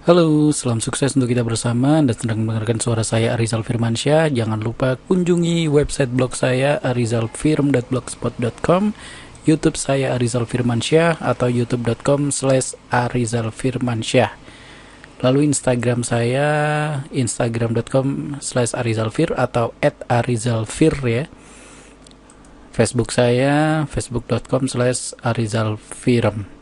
Halo, salam sukses untuk kita bersama. Anda sedang mendengarkan suara saya Arizal Firmansyah. Jangan lupa kunjungi website blog saya arizalfirm.blogspot.com, YouTube saya Arizal Firmansyah atau youtube.com/arizalfirmansyah. Lalu Instagram saya instagram.com/arizalfir atau @arizalfir ya. Facebook saya facebook.com/arizalfirm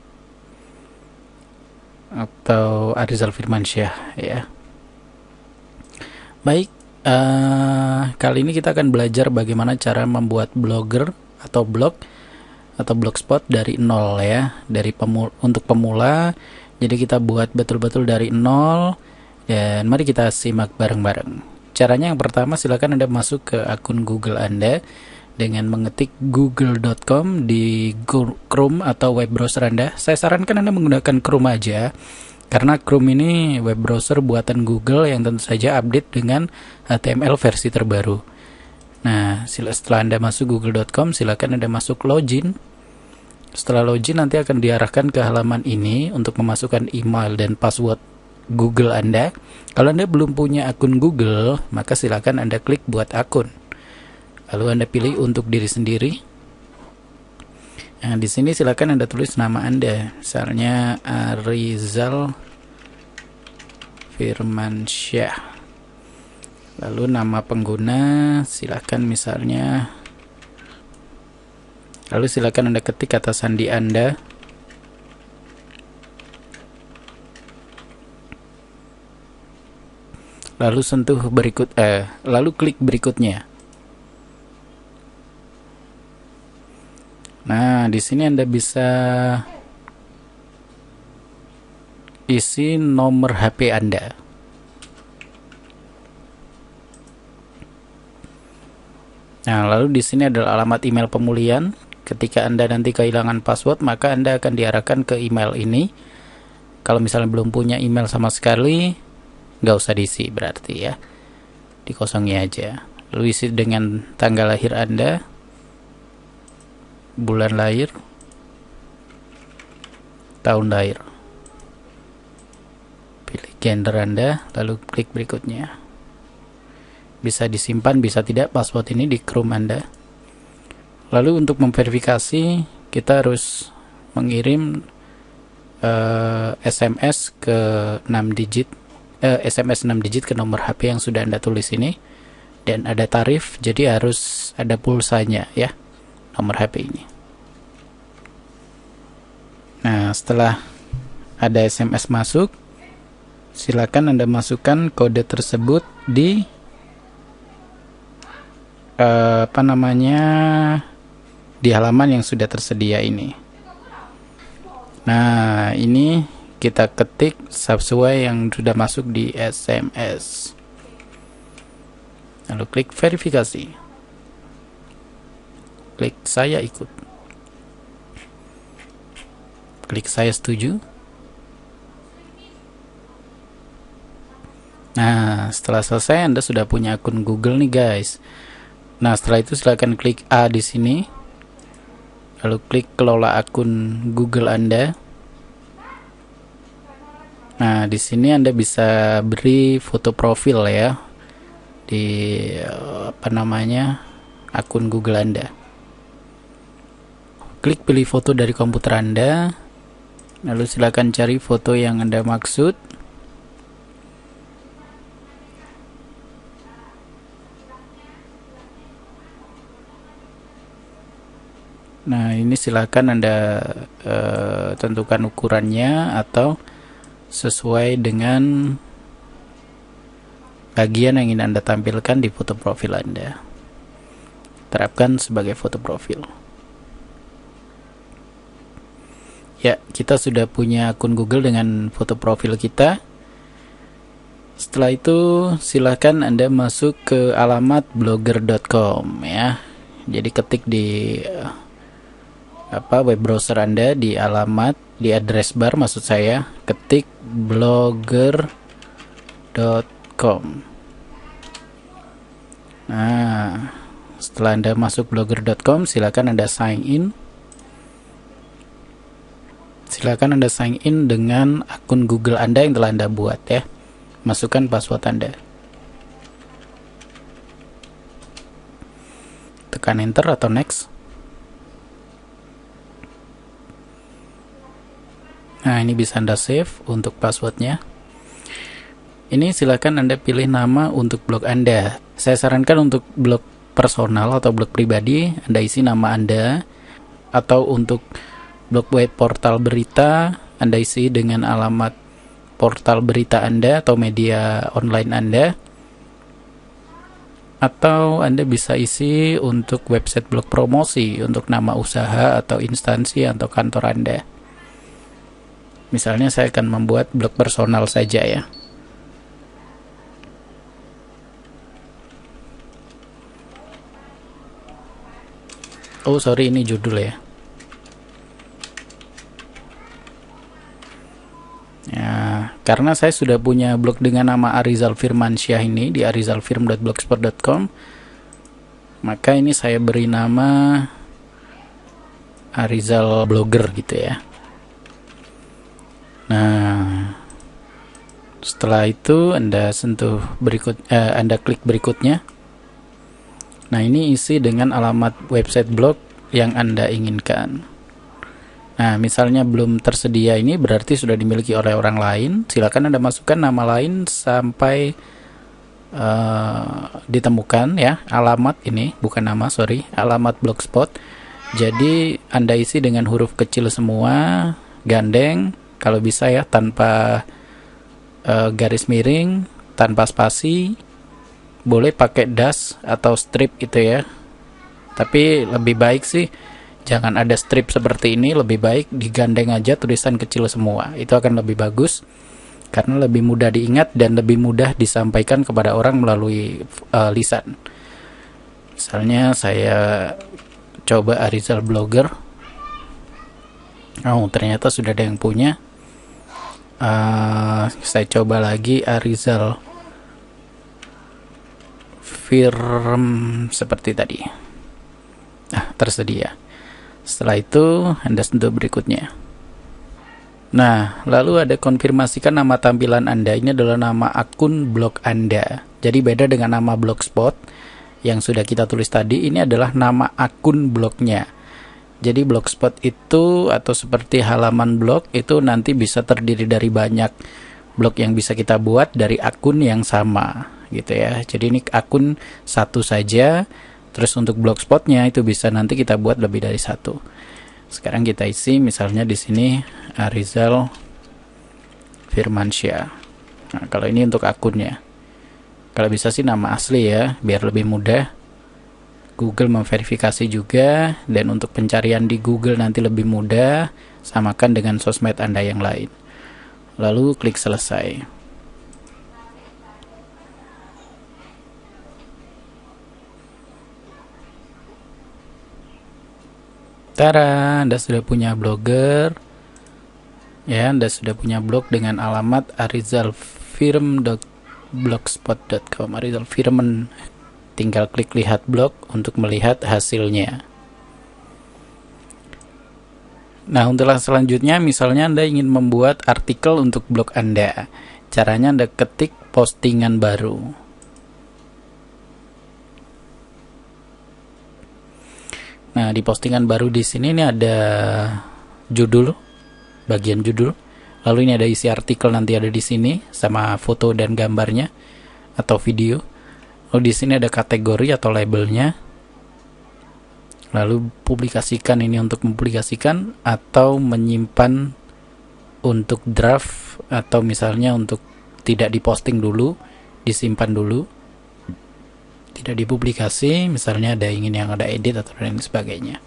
atau Arizal Firmansyah ya. Baik, kali ini kita akan belajar bagaimana cara membuat blogger atau blog atau blogspot dari nol ya, untuk pemula. Jadi kita buat betul-betul dari nol, dan mari kita simak bareng-bareng. Caranya yang pertama, silakan Anda masuk ke akun Google Anda dengan mengetik google.com di Chrome atau web browser Anda. Saya sarankan Anda menggunakan Chrome aja, karena Chrome ini web browser buatan Google yang tentu saja update dengan HTML versi terbaru. Nah, setelah Anda masuk google.com, silakan Anda masuk login. Setelah login, nanti akan diarahkan ke halaman ini untuk memasukkan email dan password Google Anda. Kalau Anda belum punya akun Google, maka silakan Anda klik buat akun. Lalu Anda pilih untuk diri sendiri. Nah, di sini silakan Anda tulis nama Anda, misalnya Arizal Firmansyah. Lalu nama pengguna silakan misalnya. Lalu silakan Anda ketik kata sandi Anda. Lalu lalu klik berikutnya. Nah, di sini Anda bisa isi nomor HP Anda. Nah, lalu di sini adalah alamat email pemulihan. Ketika Anda nanti kehilangan password, maka Anda akan diarahkan ke email ini. Kalau misalnya belum punya email sama sekali, nggak usah diisi berarti ya. Dikosongi aja. Lalu isi dengan tanggal lahir Anda, bulan lahir, tahun lahir, pilih gender Anda, lalu klik berikutnya. Bisa disimpan, bisa tidak password ini di Chrome Anda. Lalu untuk memverifikasi, kita harus mengirim SMS ke 6 digit, SMS 6 digit ke nomor HP yang sudah Anda tulis ini, dan ada tarif, jadi harus ada pulsanya ya, nomor HP ini. Nah, setelah ada SMS masuk, silakan Anda masukkan kode tersebut di di halaman yang sudah tersedia ini. Nah, ini kita ketik sesuai yang sudah masuk di SMS. Lalu klik verifikasi. Klik saya ikut. Klik saya setuju. Nah, setelah selesai Anda sudah punya akun Google nih guys. Nah, setelah itu silakan klik A di sini. Lalu klik kelola akun Google Anda. Nah, di sini Anda bisa beri foto profil ya di akun Google Anda. Klik pilih foto dari komputer Anda. Lalu silakan cari foto yang Anda maksud. Nah, ini silakan Anda tentukan ukurannya atau sesuai dengan bagian yang ingin Anda tampilkan di foto profil Anda. Terapkan sebagai foto profil. Ya, kita sudah punya akun Google dengan foto profil kita. Setelah itu, silakan Anda masuk ke alamat blogger.com ya. Jadi ketik di web browser Anda di address bar maksud saya, ketik blogger.com. Nah, setelah Anda masuk blogger.com, silakan Anda sign in. Silakan Anda sign in dengan akun Google Anda yang telah Anda buat ya. Masukkan password Anda. Tekan enter atau next. Nah, ini bisa Anda save untuk passwordnya. Ini silakan Anda pilih nama untuk blog Anda. Saya sarankan untuk blog personal atau blog pribadi, Anda isi nama Anda. Atau untuk blog web portal berita, Anda isi dengan alamat portal berita Anda atau media online Anda. Atau Anda bisa isi untuk website blog promosi, untuk nama usaha atau instansi atau kantor Anda. Misalnya saya akan membuat blog personal saja ya. Oh sorry, ini judul ya. Ya, karena saya sudah punya blog dengan nama Arizal Firmansyah ini di arizalfirm.blogspot.com, maka ini saya beri nama Arizal Blogger gitu ya. Nah, setelah itu Anda Anda klik berikutnya. Nah, ini isi dengan alamat website blog yang Anda inginkan. Nah, misalnya belum tersedia ini berarti sudah dimiliki oleh orang lain. Silakan Anda masukkan nama lain sampai ditemukan ya, alamat ini, bukan nama, sorry, alamat blogspot. Jadi Anda isi dengan huruf kecil semua, gandeng, kalau bisa ya, tanpa garis miring, tanpa spasi, boleh pakai dash atau strip gitu ya. Tapi lebih baik sih jangan ada strip seperti ini, lebih baik digandeng aja tulisan kecil semua. Itu akan lebih bagus karena lebih mudah diingat dan lebih mudah disampaikan kepada orang melalui lisan. Misalnya saya coba Arizal Blogger. Oh, ternyata sudah ada yang punya. Saya coba lagi Arizal Firm seperti tadi. Nah, tersedia. Setelah itu Anda sentuh berikutnya. Nah, lalu ada konfirmasikan nama tampilan Anda. Ini adalah nama akun blog Anda. Jadi beda dengan nama blogspot yang sudah kita tulis tadi. Ini adalah nama akun blognya. Jadi blogspot itu atau seperti halaman blog itu nanti bisa terdiri dari banyak blog yang bisa kita buat dari akun yang sama gitu ya. Jadi ini akun satu saja. Terus untuk blogspotnya itu bisa nanti kita buat lebih dari satu. Sekarang kita isi misalnya di sini Arizal Firmansyah. Nah, kalau ini untuk akunnya. Kalau bisa sih nama asli ya, biar lebih mudah. Google memverifikasi juga, dan untuk pencarian di Google nanti lebih mudah, samakan dengan sosmed Anda yang lain. Lalu klik selesai. Tara, Anda sudah punya blogger. Ya, Anda sudah punya blog dengan alamat arizalfirm.blogspot.com. Arizal Firman. Tinggal klik lihat blog untuk melihat hasilnya. Nah, untuk selanjutnya misalnya Anda ingin membuat artikel untuk blog Anda. Caranya Anda ketik postingan baru. Nah, di postingan baru di sini ini ada judul, bagian judul. Lalu ini ada isi artikel, nanti ada di sini sama foto dan gambarnya atau video. Lalu di sini ada kategori atau labelnya. Lalu publikasikan, ini untuk mempublikasikan atau menyimpan untuk draft, atau misalnya untuk tidak diposting dulu, disimpan dulu, tidak dipublikasi, misalnya ada ingin yang ada edit atau lain sebagainya.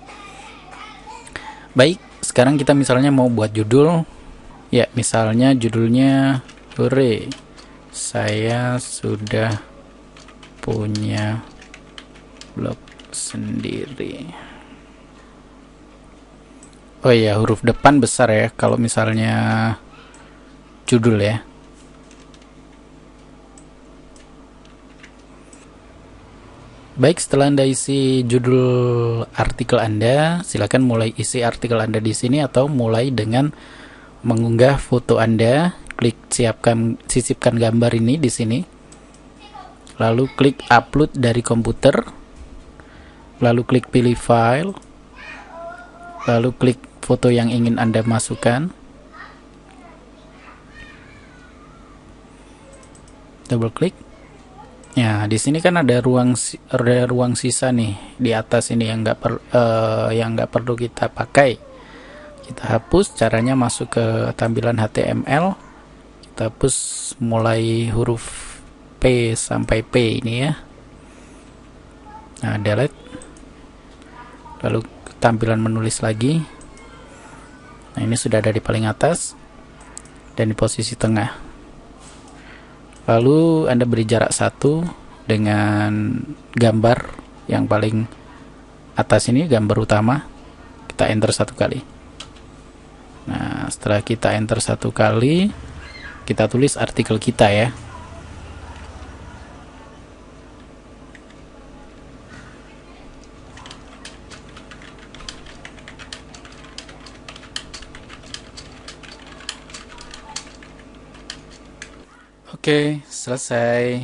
Baik, sekarang kita misalnya mau buat judul. Ya, misalnya judulnya hore, saya sudah punya blog sendiri. Oh iya, huruf depan besar ya kalau misalnya judul ya. Baik, setelah Anda isi judul artikel Anda, silakan mulai isi artikel Anda di sini atau mulai dengan mengunggah foto Anda, klik sisipkan gambar ini di sini. Lalu klik upload dari komputer. Lalu klik pilih file. Lalu klik foto yang ingin Anda masukkan. Double klik. Ya, di sini kan ada ruang sisa nih di atas ini yang nggak perlu kita pakai. Kita hapus. Caranya masuk ke tampilan HTML. Kita hapus mulai huruf P sampai P ini ya. Nah, delete. Lalu tampilan menulis lagi. Nah, ini sudah ada di paling atas dan di posisi tengah. Lalu Anda beri jarak 1 dengan gambar yang paling atas ini, gambar utama. Kita enter 1 kali. Nah, setelah kita enter 1 kali, kita tulis artikel kita ya. Oke, selesai.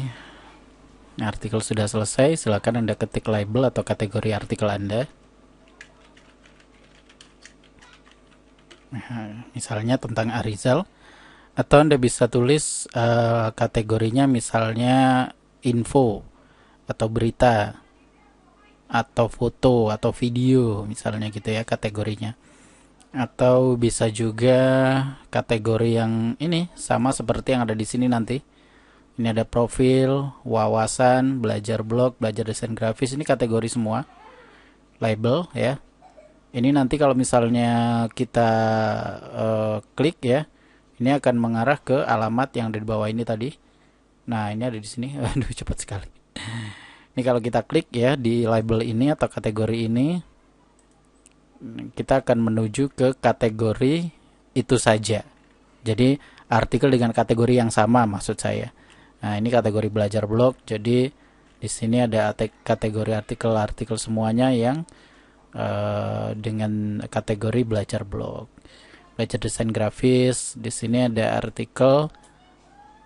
Nah, artikel sudah selesai. Silakan Anda ketik label atau kategori artikel Anda. Nah, misalnya tentang Arizal, atau Anda bisa tulis kategorinya misalnya info atau berita atau foto atau video misalnya gitu ya kategorinya. Atau bisa juga kategori yang ini sama seperti yang ada di sini nanti. Ini ada profil, wawasan, belajar blog, belajar desain grafis. Ini kategori semua. Label ya. Ini nanti kalau misalnya kita klik ya, ini akan mengarah ke alamat yang ada di bawah ini tadi. Nah, ini ada di sini. Aduh, cepat sekali. Ini kalau kita klik ya di label ini atau kategori ini, kita akan menuju ke kategori itu saja. Jadi artikel dengan kategori yang sama maksud saya. Nah, ini kategori belajar blog. Jadi di sini ada kategori artikel semuanya yang dengan kategori belajar blog. Belajar desain grafis. Di sini ada artikel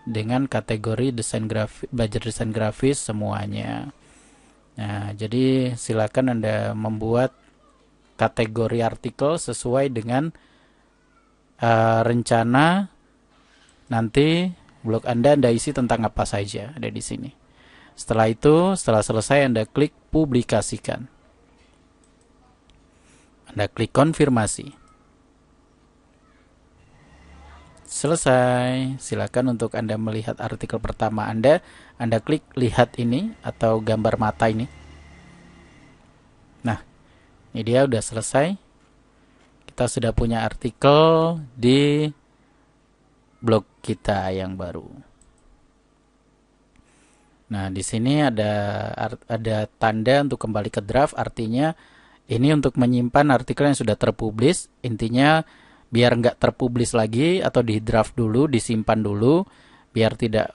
dengan kategori belajar desain grafis semuanya. Nah, jadi silakan Anda membuat kategori artikel sesuai dengan rencana nanti blog Anda isi tentang apa saja ada di sini. Setelah itu, setelah selesai Anda klik publikasikan. Anda klik konfirmasi. Selesai. Silakan untuk Anda melihat artikel pertama Anda klik lihat ini atau gambar mata ini. Nah, ini dia udah selesai. Kita sudah punya artikel di blog kita yang baru. Nah, di sini ada tanda untuk kembali ke draft, artinya ini untuk menyimpan artikel yang sudah terpublish. Intinya biar nggak terpublish lagi atau di draft dulu, disimpan dulu, biar tidak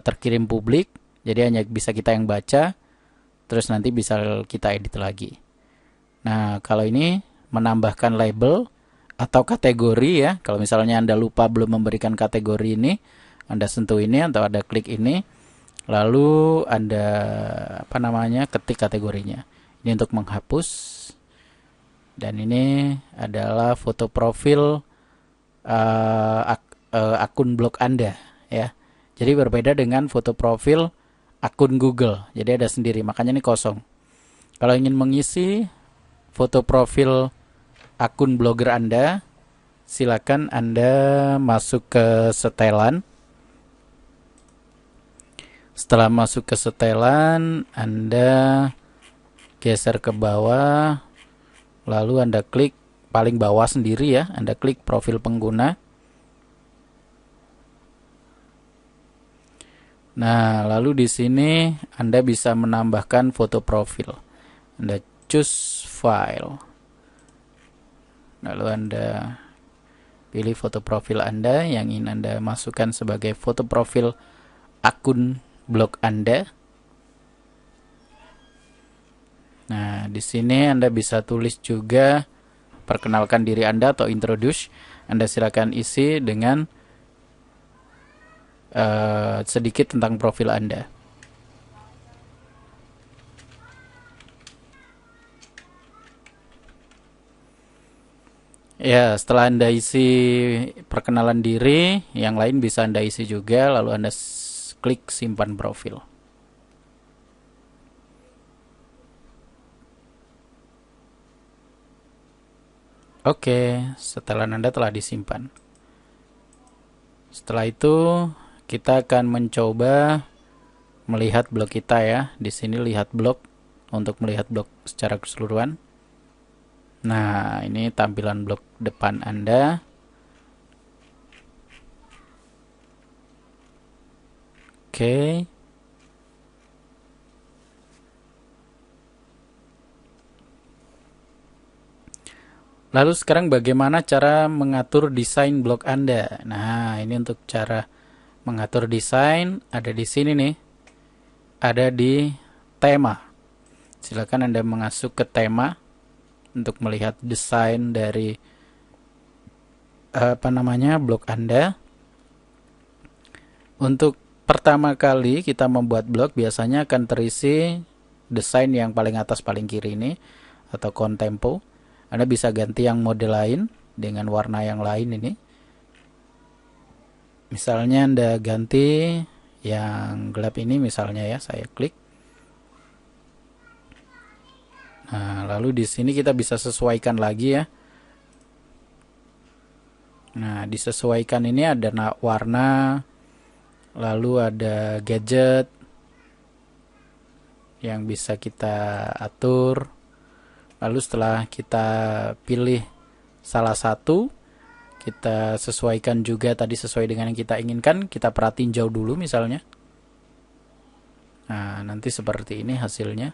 terkirim publik. Jadi hanya bisa kita yang baca, terus nanti bisa kita edit lagi. Nah, kalau ini menambahkan label atau kategori ya. Kalau misalnya Anda lupa belum memberikan kategori ini, Anda sentuh ini atau Anda klik ini, lalu Anda ketik kategorinya. Ini untuk menghapus. Dan ini adalah foto profil akun blog Anda ya. Jadi berbeda dengan foto profil akun Google. Jadi ada sendiri, makanya ini kosong. Kalau ingin mengisi foto profil akun blogger Anda, silakan Anda masuk ke setelan. Setelah masuk ke setelan, Anda geser ke bawah, lalu Anda klik paling bawah sendiri ya, Anda klik profil pengguna. Nah, lalu di sini Anda bisa menambahkan foto profil. Anda choose file. Lalu Anda pilih foto profil Anda yang ingin Anda masukkan sebagai foto profil akun blog Anda. Nah, di sini Anda bisa tulis juga perkenalkan diri Anda atau introduce. Anda silakan isi dengan sedikit tentang profil Anda. Ya, setelah Anda isi perkenalan diri, yang lain bisa Anda isi juga, lalu Anda klik simpan profil. Oke, setelah Anda telah disimpan. Setelah itu, kita akan mencoba melihat blog kita ya. Di sini lihat blog untuk melihat blog secara keseluruhan. Nah, ini tampilan blog depan Anda. Oke. Lalu sekarang bagaimana cara mengatur desain blog Anda? Nah, ini untuk cara mengatur desain ada di sini nih. Ada di tema. Silakan Anda masuk ke tema untuk melihat desain dari blog Anda. Untuk pertama kali kita membuat blog biasanya akan terisi desain yang paling atas paling kiri ini atau contempo. Anda bisa ganti yang model lain dengan warna yang lain ini. Misalnya Anda ganti yang gelap ini misalnya ya, saya klik. Nah, lalu di sini kita bisa sesuaikan lagi ya. Nah, disesuaikan ini ada warna, lalu ada gadget yang bisa kita atur. Lalu setelah kita pilih salah satu, kita sesuaikan juga tadi sesuai dengan yang kita inginkan, kita perhatiin jauh dulu misalnya. Nah, nanti seperti ini hasilnya.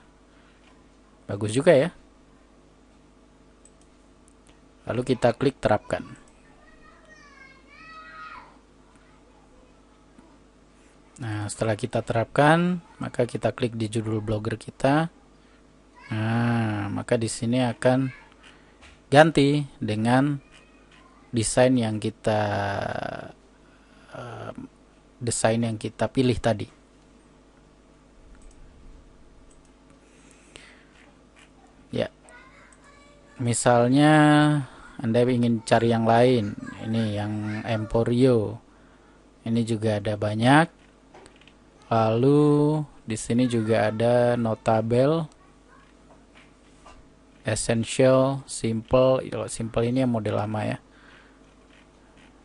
Bagus juga ya. Lalu kita klik terapkan. Nah, setelah kita terapkan, maka kita klik di judul blogger kita. Nah, maka di sini akan ganti dengan desain yang kita pilih tadi. Ya, misalnya Anda ingin cari yang lain, ini yang Emporio, ini juga ada banyak. Lalu di sini juga ada Notable, Essential, Simple. Simple ini yang model lama ya.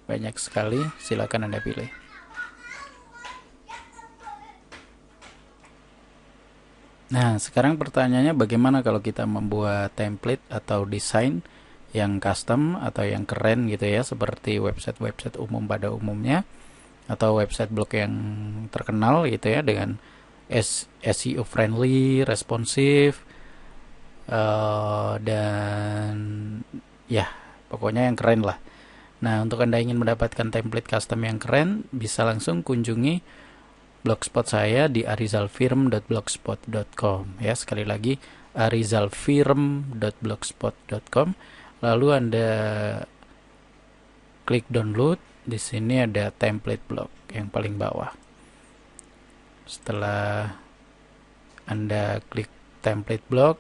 Banyak sekali, silakan Anda pilih. Nah, sekarang pertanyaannya bagaimana kalau kita membuat template atau desain yang custom atau yang keren gitu ya, seperti website-website umum pada umumnya atau website blog yang terkenal gitu ya, dengan SEO friendly, responsif, dan ya pokoknya yang keren lah. Nah, untuk Anda ingin mendapatkan template custom yang keren, bisa langsung kunjungi blogspot saya di arizalfirm.blogspot.com ya. Sekali lagi arizalfirm.blogspot.com. Lalu Anda klik download. Di sini ada template blog yang paling bawah. Setelah Anda klik template blog,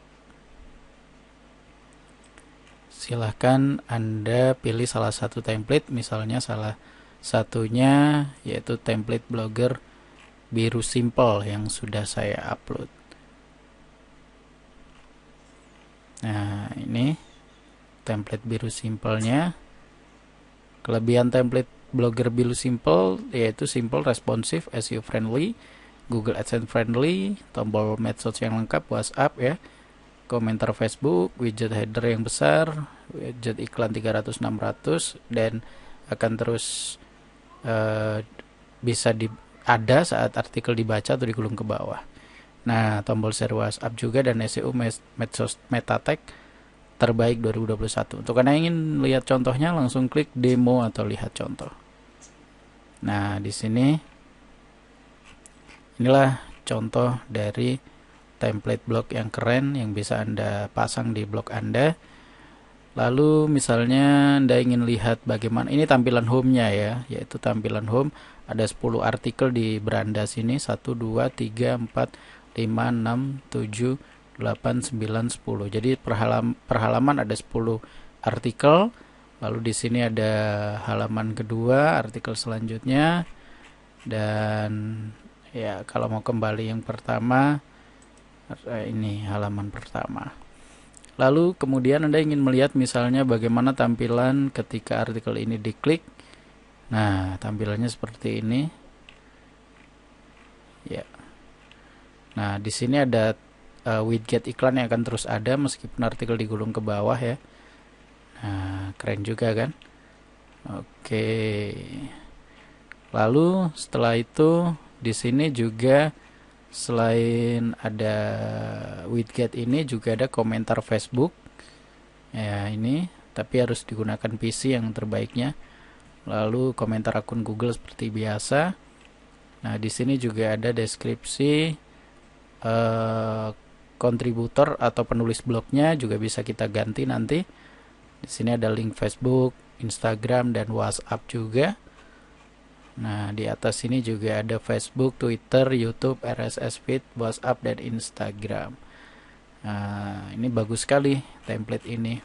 silahkan Anda pilih salah satu template, misalnya salah satunya yaitu template blogger biru simple yang sudah saya upload. Nah, ini template biru simpelnya. Kelebihan template blogger biru simple yaitu simple, responsif, SEO friendly, Google AdSense friendly, tombol medsos yang lengkap, WhatsApp ya, komentar Facebook, widget header yang besar, widget iklan 300-600, dan akan terus bisa ada saat artikel dibaca atau digulung ke bawah. Nah, tombol share WhatsApp juga, dan SEO medsos meta tag terbaik 2021. Untuk Anda ingin lihat contohnya, langsung klik demo atau lihat contoh. Nah, di sini inilah contoh dari template blog yang keren yang bisa Anda pasang di blog Anda. Lalu misalnya Anda ingin lihat bagaimana ini tampilan home-nya ya, yaitu tampilan home ada 10 artikel di beranda sini, 1 2 3 4 5 6 7 8 9 10. Jadi per halaman ada 10 artikel. Lalu di sini ada halaman kedua, artikel selanjutnya, dan ya kalau mau kembali yang pertama, ini halaman pertama. Lalu kemudian Anda ingin melihat misalnya bagaimana tampilan ketika artikel ini diklik. Nah, tampilannya seperti ini. Ya. Nah, di sini ada widget iklan yang akan terus ada meskipun artikel digulung ke bawah ya. Nah, keren juga kan? Oke. Lalu setelah itu di sini juga selain ada widget ini juga ada komentar Facebook. Ya, ini tapi harus digunakan PC yang terbaiknya. Lalu komentar akun Google seperti biasa. Nah, di sini juga ada deskripsi kontributor atau penulis blognya juga bisa kita ganti nanti. Di sini ada link Facebook, Instagram, dan WhatsApp juga. Nah, di atas sini juga ada Facebook, Twitter, YouTube, RSS feed, WhatsApp, dan Instagram. Nah, ini bagus sekali template ini.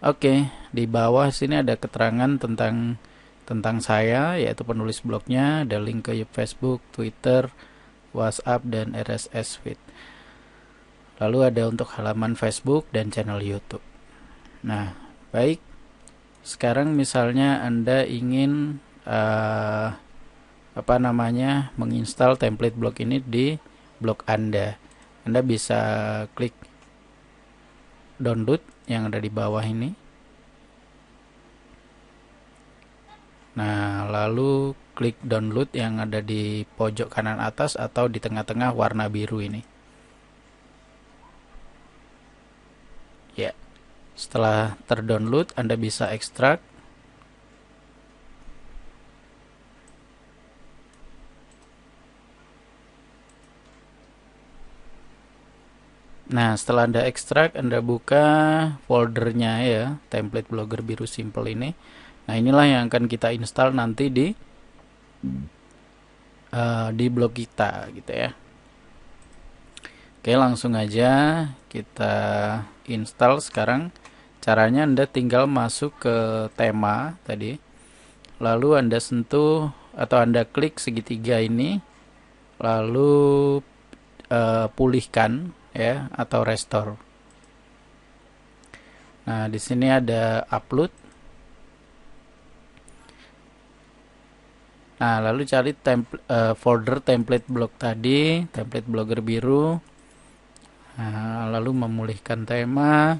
Oke, di bawah sini ada keterangan tentang saya, yaitu penulis blognya, ada link ke Facebook, Twitter, WhatsApp, dan RSS feed. Lalu ada untuk halaman Facebook dan channel YouTube. Nah, baik. Sekarang misalnya Anda ingin menginstal template blog ini di blog Anda. Anda bisa klik download yang ada di bawah ini. Nah, lalu klik download yang ada di pojok kanan atas atau di tengah-tengah warna biru ini. Ya. Setelah terdownload, Anda bisa ekstrak. Nah, setelah Anda ekstrak, Anda buka foldernya ya, template blogger biru simple ini. Nah, inilah yang akan kita install nanti di blog kita gitu ya. Oke, langsung aja kita install sekarang. Caranya Anda tinggal masuk ke tema tadi. Lalu Anda sentuh atau Anda klik segitiga ini. Lalu pulihkan ya atau restore. Nah, di sini ada upload. Nah, lalu cari folder template blog tadi, template blogger biru. Nah, lalu memulihkan tema.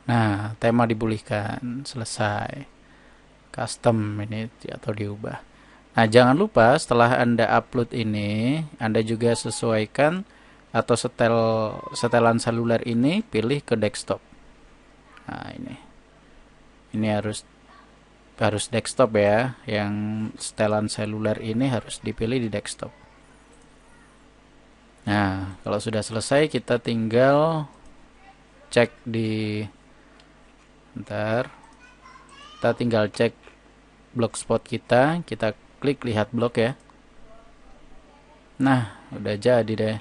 Nah, tema dipulihkan, selesai. Custom ini atau diubah. Nah, jangan lupa setelah Anda upload ini, Anda juga sesuaikan atau setelan seluler ini pilih ke desktop. Nah, ini harus desktop ya. Yang setelan seluler ini harus dipilih di desktop. Nah, kalau sudah selesai kita tinggal cek kita tinggal cek blogspot kita klik lihat blog ya. Nah, udah jadi deh.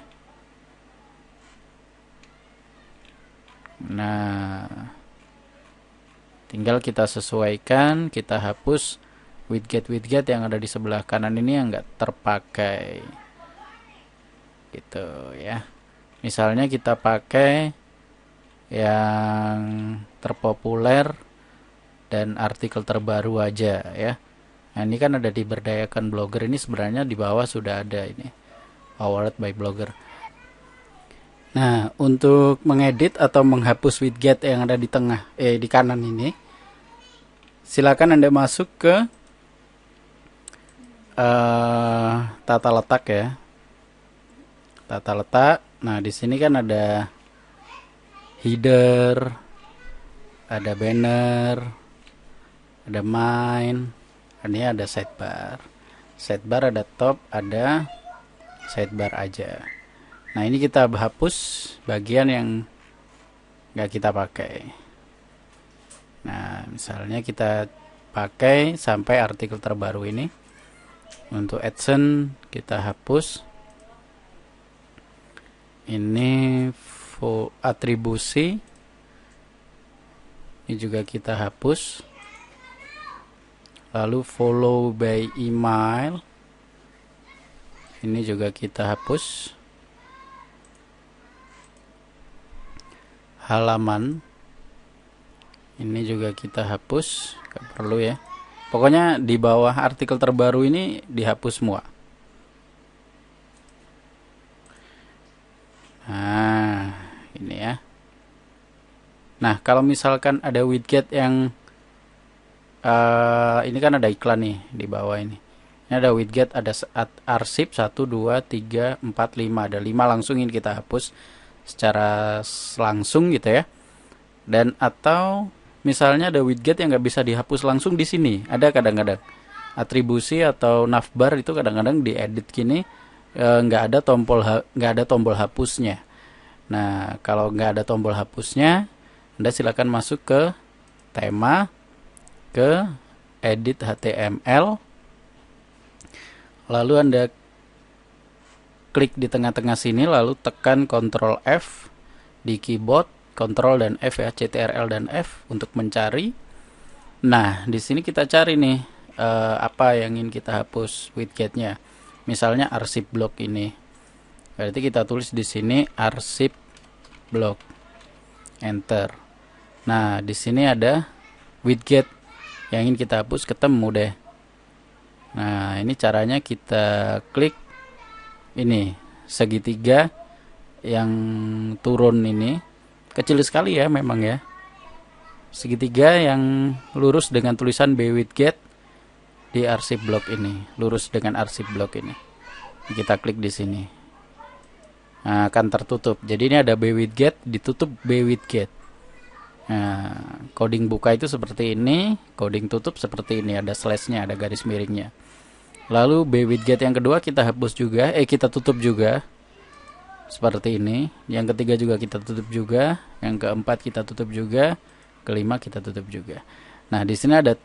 Nah, tinggal kita sesuaikan, kita hapus widget-widget yang ada di sebelah kanan ini yang nggak terpakai gitu ya. Misalnya kita pakai yang terpopuler dan artikel terbaru aja ya. Nah, ini kan ada di Berdayakan Blogger, ini sebenarnya di bawah sudah ada ini Powered by Blogger. Nah, untuk mengedit atau menghapus widget yang ada di di kanan ini, silakan Anda masuk ke tata letak ya. Tata letak. Nah, di sini kan ada header, ada banner, ada main, ini ada sidebar. Sidebar ada top, ada sidebar aja. Nah, ini kita hapus bagian nggak kita pakai. Nah, misalnya kita pakai sampai artikel terbaru ini. Untuk AdSense kita hapus. Ini atribusi. Ini juga kita hapus. Lalu follow by email. Ini juga kita hapus. Halaman. Ini juga kita hapus, gak perlu ya. Pokoknya di bawah artikel terbaru ini dihapus semua. Nah, ini ya. Nah, kalau misalkan ada widget yang ini kan ada iklan nih di bawah ini. Ini ada widget, ada arsip 1, 2, 3, 4, 5. Ada 5 langsung ini kita hapus secara langsung gitu ya. Dan atau misalnya ada widget yang nggak bisa dihapus langsung di sini. Ada kadang-kadang atribusi atau navbar itu kadang-kadang diedit gini nggak ada tombol hapusnya. Nah, kalau nggak ada tombol hapusnya, Anda silakan masuk ke tema, ke edit HTML, lalu Anda klik di tengah-tengah sini, lalu tekan Ctrl F di keyboard, Ctrl dan F ya, Ctrl dan F untuk mencari. Nah, di sini kita cari nih apa yang ingin kita hapus widgetnya. Misalnya arsip blog ini. Berarti kita tulis di sini arsip blog. Enter. Nah, di sini ada widget yang ingin kita hapus, ketemu deh. Nah, ini caranya kita klik ini segitiga yang turun ini. Kecil sekali ya memang ya. Segitiga yang lurus dengan tulisan B widget di arsip blog ini, lurus dengan arsip blog ini. Kita klik di sini. Nah, akan tertutup. Jadi ini ada B widget, ditutup B widget. Nah, coding buka itu seperti ini, coding tutup seperti ini, ada slashnya, ada garis miringnya. Lalu B widget yang kedua kita hapus juga, kita tutup juga. Seperti ini. Yang ketiga juga kita tutup juga, yang keempat kita tutup juga, kelima kita tutup juga. Nah, di sini ada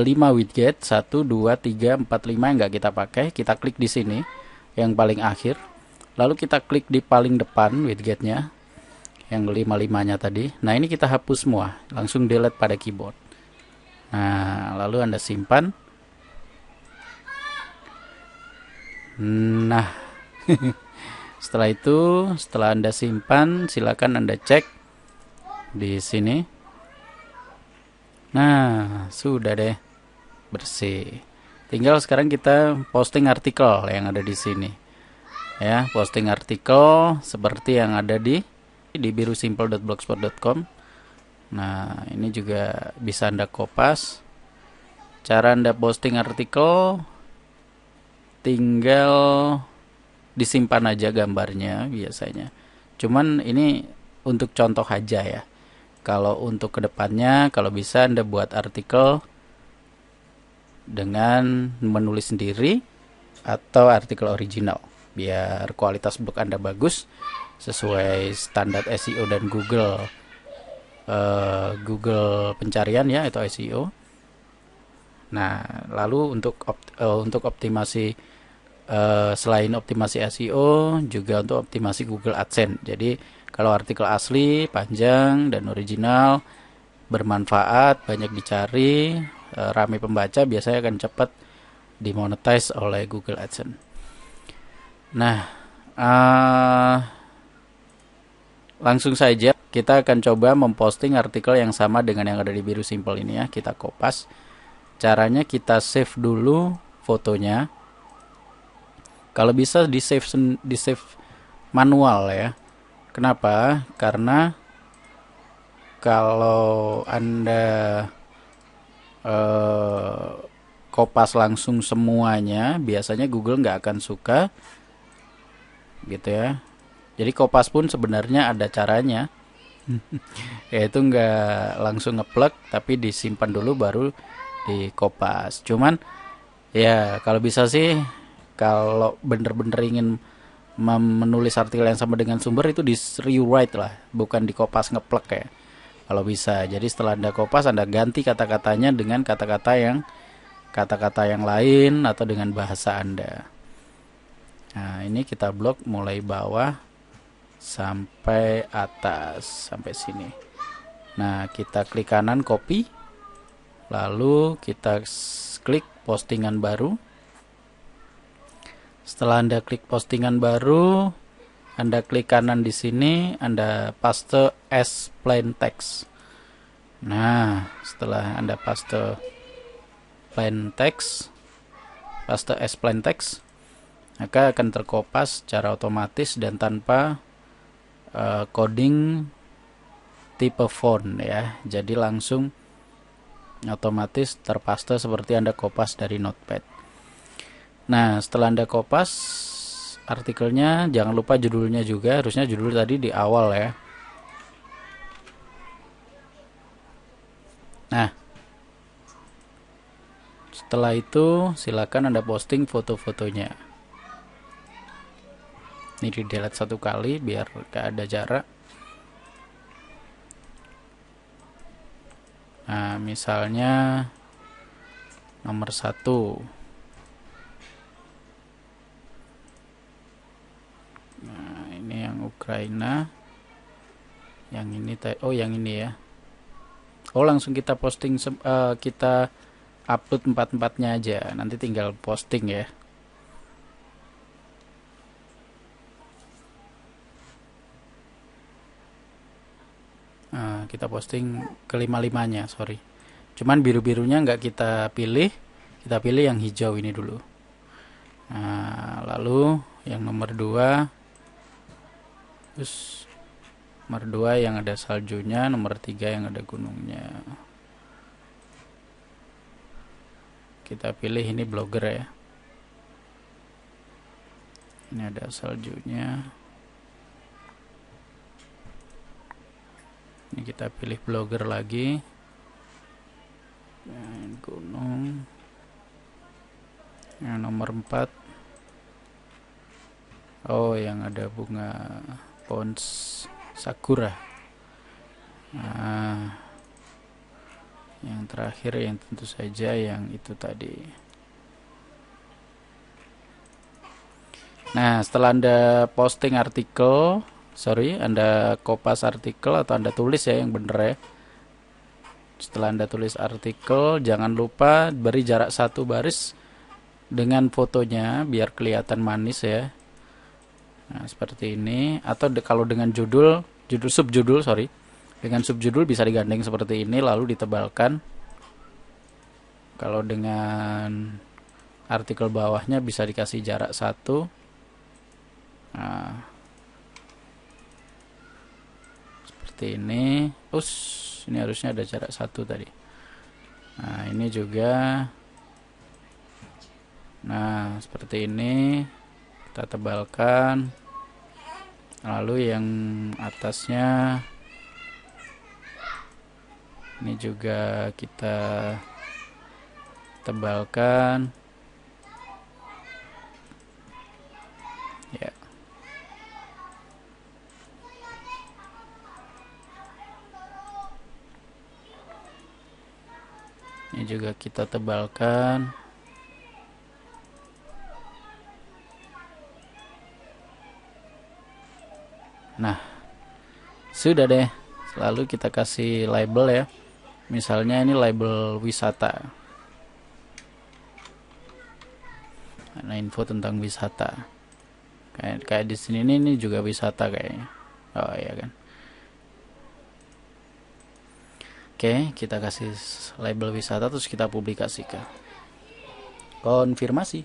5 widget, 1 2 3 4 5 yang nggak kita pakai. Kita klik di sini yang paling akhir. Lalu kita klik di paling depan widgetnya yang 5-5-nya tadi. Nah, ini kita hapus semua, langsung delete pada keyboard. Nah, lalu Anda simpan. Nah, setelah itu, setelah Anda simpan, silakan Anda cek di sini. Nah, sudah deh, bersih. Tinggal sekarang kita posting artikel yang ada di sini. Ya, posting artikel seperti yang ada di birusimple.blogspot.com. Nah, ini juga bisa Anda kopas. Cara Anda posting artikel tinggal disimpan aja gambarnya biasanya. Cuman ini untuk contoh aja ya. Kalau untuk kedepannya, kalau bisa Anda buat artikel dengan menulis sendiri atau artikel original, biar kualitas blog Anda bagus sesuai standar SEO dan Google pencarian ya, itu SEO. Nah, lalu untuk optimasi selain optimasi SEO juga untuk optimasi Google AdSense. Jadi kalau artikel asli, panjang dan original, bermanfaat, banyak dicari, ramai pembaca, biasanya akan cepat dimonetize oleh Google AdSense. Nah, langsung saja kita akan coba memposting artikel yang sama dengan yang ada di Biru Simple ini ya. Kita kopas. Caranya kita save dulu fotonya. Kalau bisa di save manual ya. Kenapa? Karena kalau Anda kopas langsung semuanya, biasanya Google nggak akan suka gitu ya. Jadi kopas pun sebenarnya ada caranya. Yaitu nggak langsung ngeplug, tapi disimpan dulu baru dikopas. Cuman ya kalau bisa sih, kalau bener-bener ingin menulis artikel yang sama dengan sumber itu di rewrite lah, bukan di kopas ngeplek ya. Kalau bisa. Jadi setelah Anda kopas, Anda ganti kata-katanya dengan kata-kata yang lain atau dengan bahasa Anda. Nah, ini kita blok mulai bawah sampai atas, sampai sini. Nah, kita klik kanan copy, lalu kita klik postingan baru. Setelah Anda klik postingan baru, Anda klik kanan di sini, Anda paste as plain text. Nah, setelah Anda paste as plain text, maka akan terkopas secara otomatis dan tanpa coding tipe font ya. Jadi langsung otomatis terpaste seperti Anda kopas dari Notepad. Nah, setelah Anda kopas artikelnya, jangan lupa judulnya juga, harusnya judul tadi di awal ya. Nah, setelah itu silakan Anda posting foto-fotonya. Ini di delete satu kali biar gak ada jarak. Nah, misalnya nomor 1. Nah, ini yang Ukraina. Yang ini yang ini ya. Langsung kita posting, kita upload 4-4-nya aja. Nanti tinggal posting ya. Kita posting ke 5-5-nya, sorry. Cuman biru-birunya nggak kita pilih yang hijau ini dulu. Nah, lalu yang nomor 2, terus nomor 2 yang ada saljunya, nomor 3 yang ada gunungnya. Kita pilih ini blogger ya. Ini ada saljunya. Ini kita pilih blogger lagi. Dan gunung. Yang nomor 4. Yang ada bunga pons sakura. Nah, yang terakhir yang tentu saja yang itu tadi. Nah, setelah Anda posting artikel, Anda kopas artikel atau Anda tulis ya yang bener ya. Setelah Anda tulis artikel, jangan lupa beri jarak 1 baris dengan fotonya biar kelihatan manis ya. Nah, seperti ini. Atau kalau dengan subjudul, dengan subjudul bisa digandeng seperti ini lalu ditebalkan. Kalau dengan artikel bawahnya bisa dikasih jarak 1. Nah, seperti ini. Ini harusnya ada jarak 1 tadi. Nah, ini juga. Nah, seperti ini. Kita tebalkan. Lalu yang atasnya ini juga kita tebalkan. Ya. Ini juga kita tebalkan. Nah, sudah deh. Lalu kita kasih label ya. Misalnya ini label wisata. Nah, info tentang wisata. Kayak di sini ini juga wisata kayaknya. Oh iya kan. Oke, kita kasih label wisata terus kita publikasikan. Konfirmasi.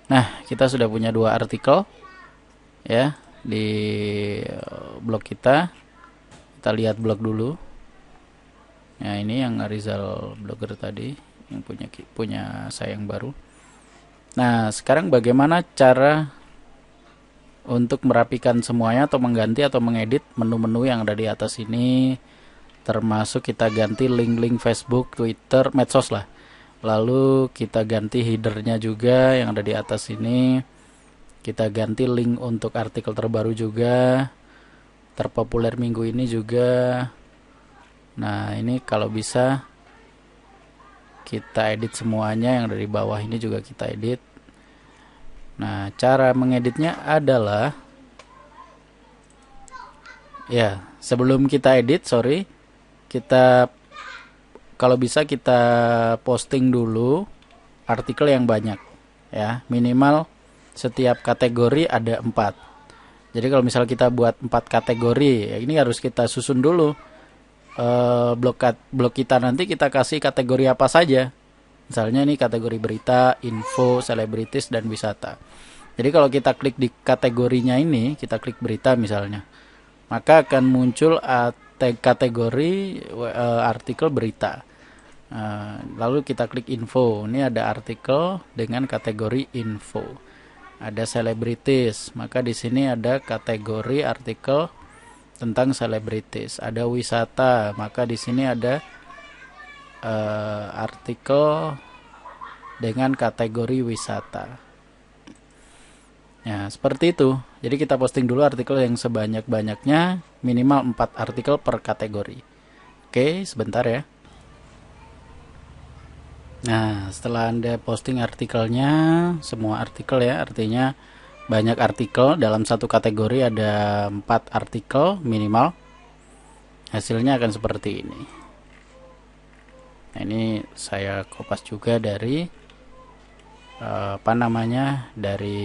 Nah, kita sudah punya 2 artikel ya di blog kita. Kita lihat blog dulu. Nah, ini yang Rizal blogger tadi yang punya saya yang baru. Nah, sekarang bagaimana cara untuk merapikan semuanya atau mengganti atau mengedit menu-menu yang ada di atas ini, termasuk kita ganti link-link Facebook, Twitter, medsos lah. Lalu kita ganti headernya juga yang ada di atas ini. Kita ganti link untuk artikel terbaru juga, terpopuler minggu ini juga. Nah, ini kalau bisa kita edit semuanya, yang dari bawah ini juga kita edit. Nah, cara mengeditnya adalah, ya, sebelum kita edit, kita kalau bisa kita posting dulu artikel yang banyak, ya, minimal setiap kategori ada 4. Jadi kalau misal kita buat 4 kategori, ya ini harus kita susun dulu. Blog kita nanti kita kasih kategori apa saja. Misalnya ini kategori berita, info, selebritis, dan wisata. Jadi kalau kita klik di kategorinya ini, kita klik berita misalnya, maka akan muncul kategori artikel berita. Lalu kita klik info, ini ada artikel dengan kategori info. Ada selebritis, maka di sini ada kategori artikel tentang selebritis. Ada wisata, maka di sini ada artikel dengan kategori wisata. Ya, seperti itu. Jadi kita posting dulu artikel yang sebanyak-banyaknya, minimal 4 artikel per kategori. Oke, sebentar ya. Nah, setelah Anda posting artikelnya, semua artikel ya, artinya banyak artikel dalam satu kategori, ada 4 artikel minimal. Hasilnya akan seperti ini. Nah, ini saya kopas juga dari dari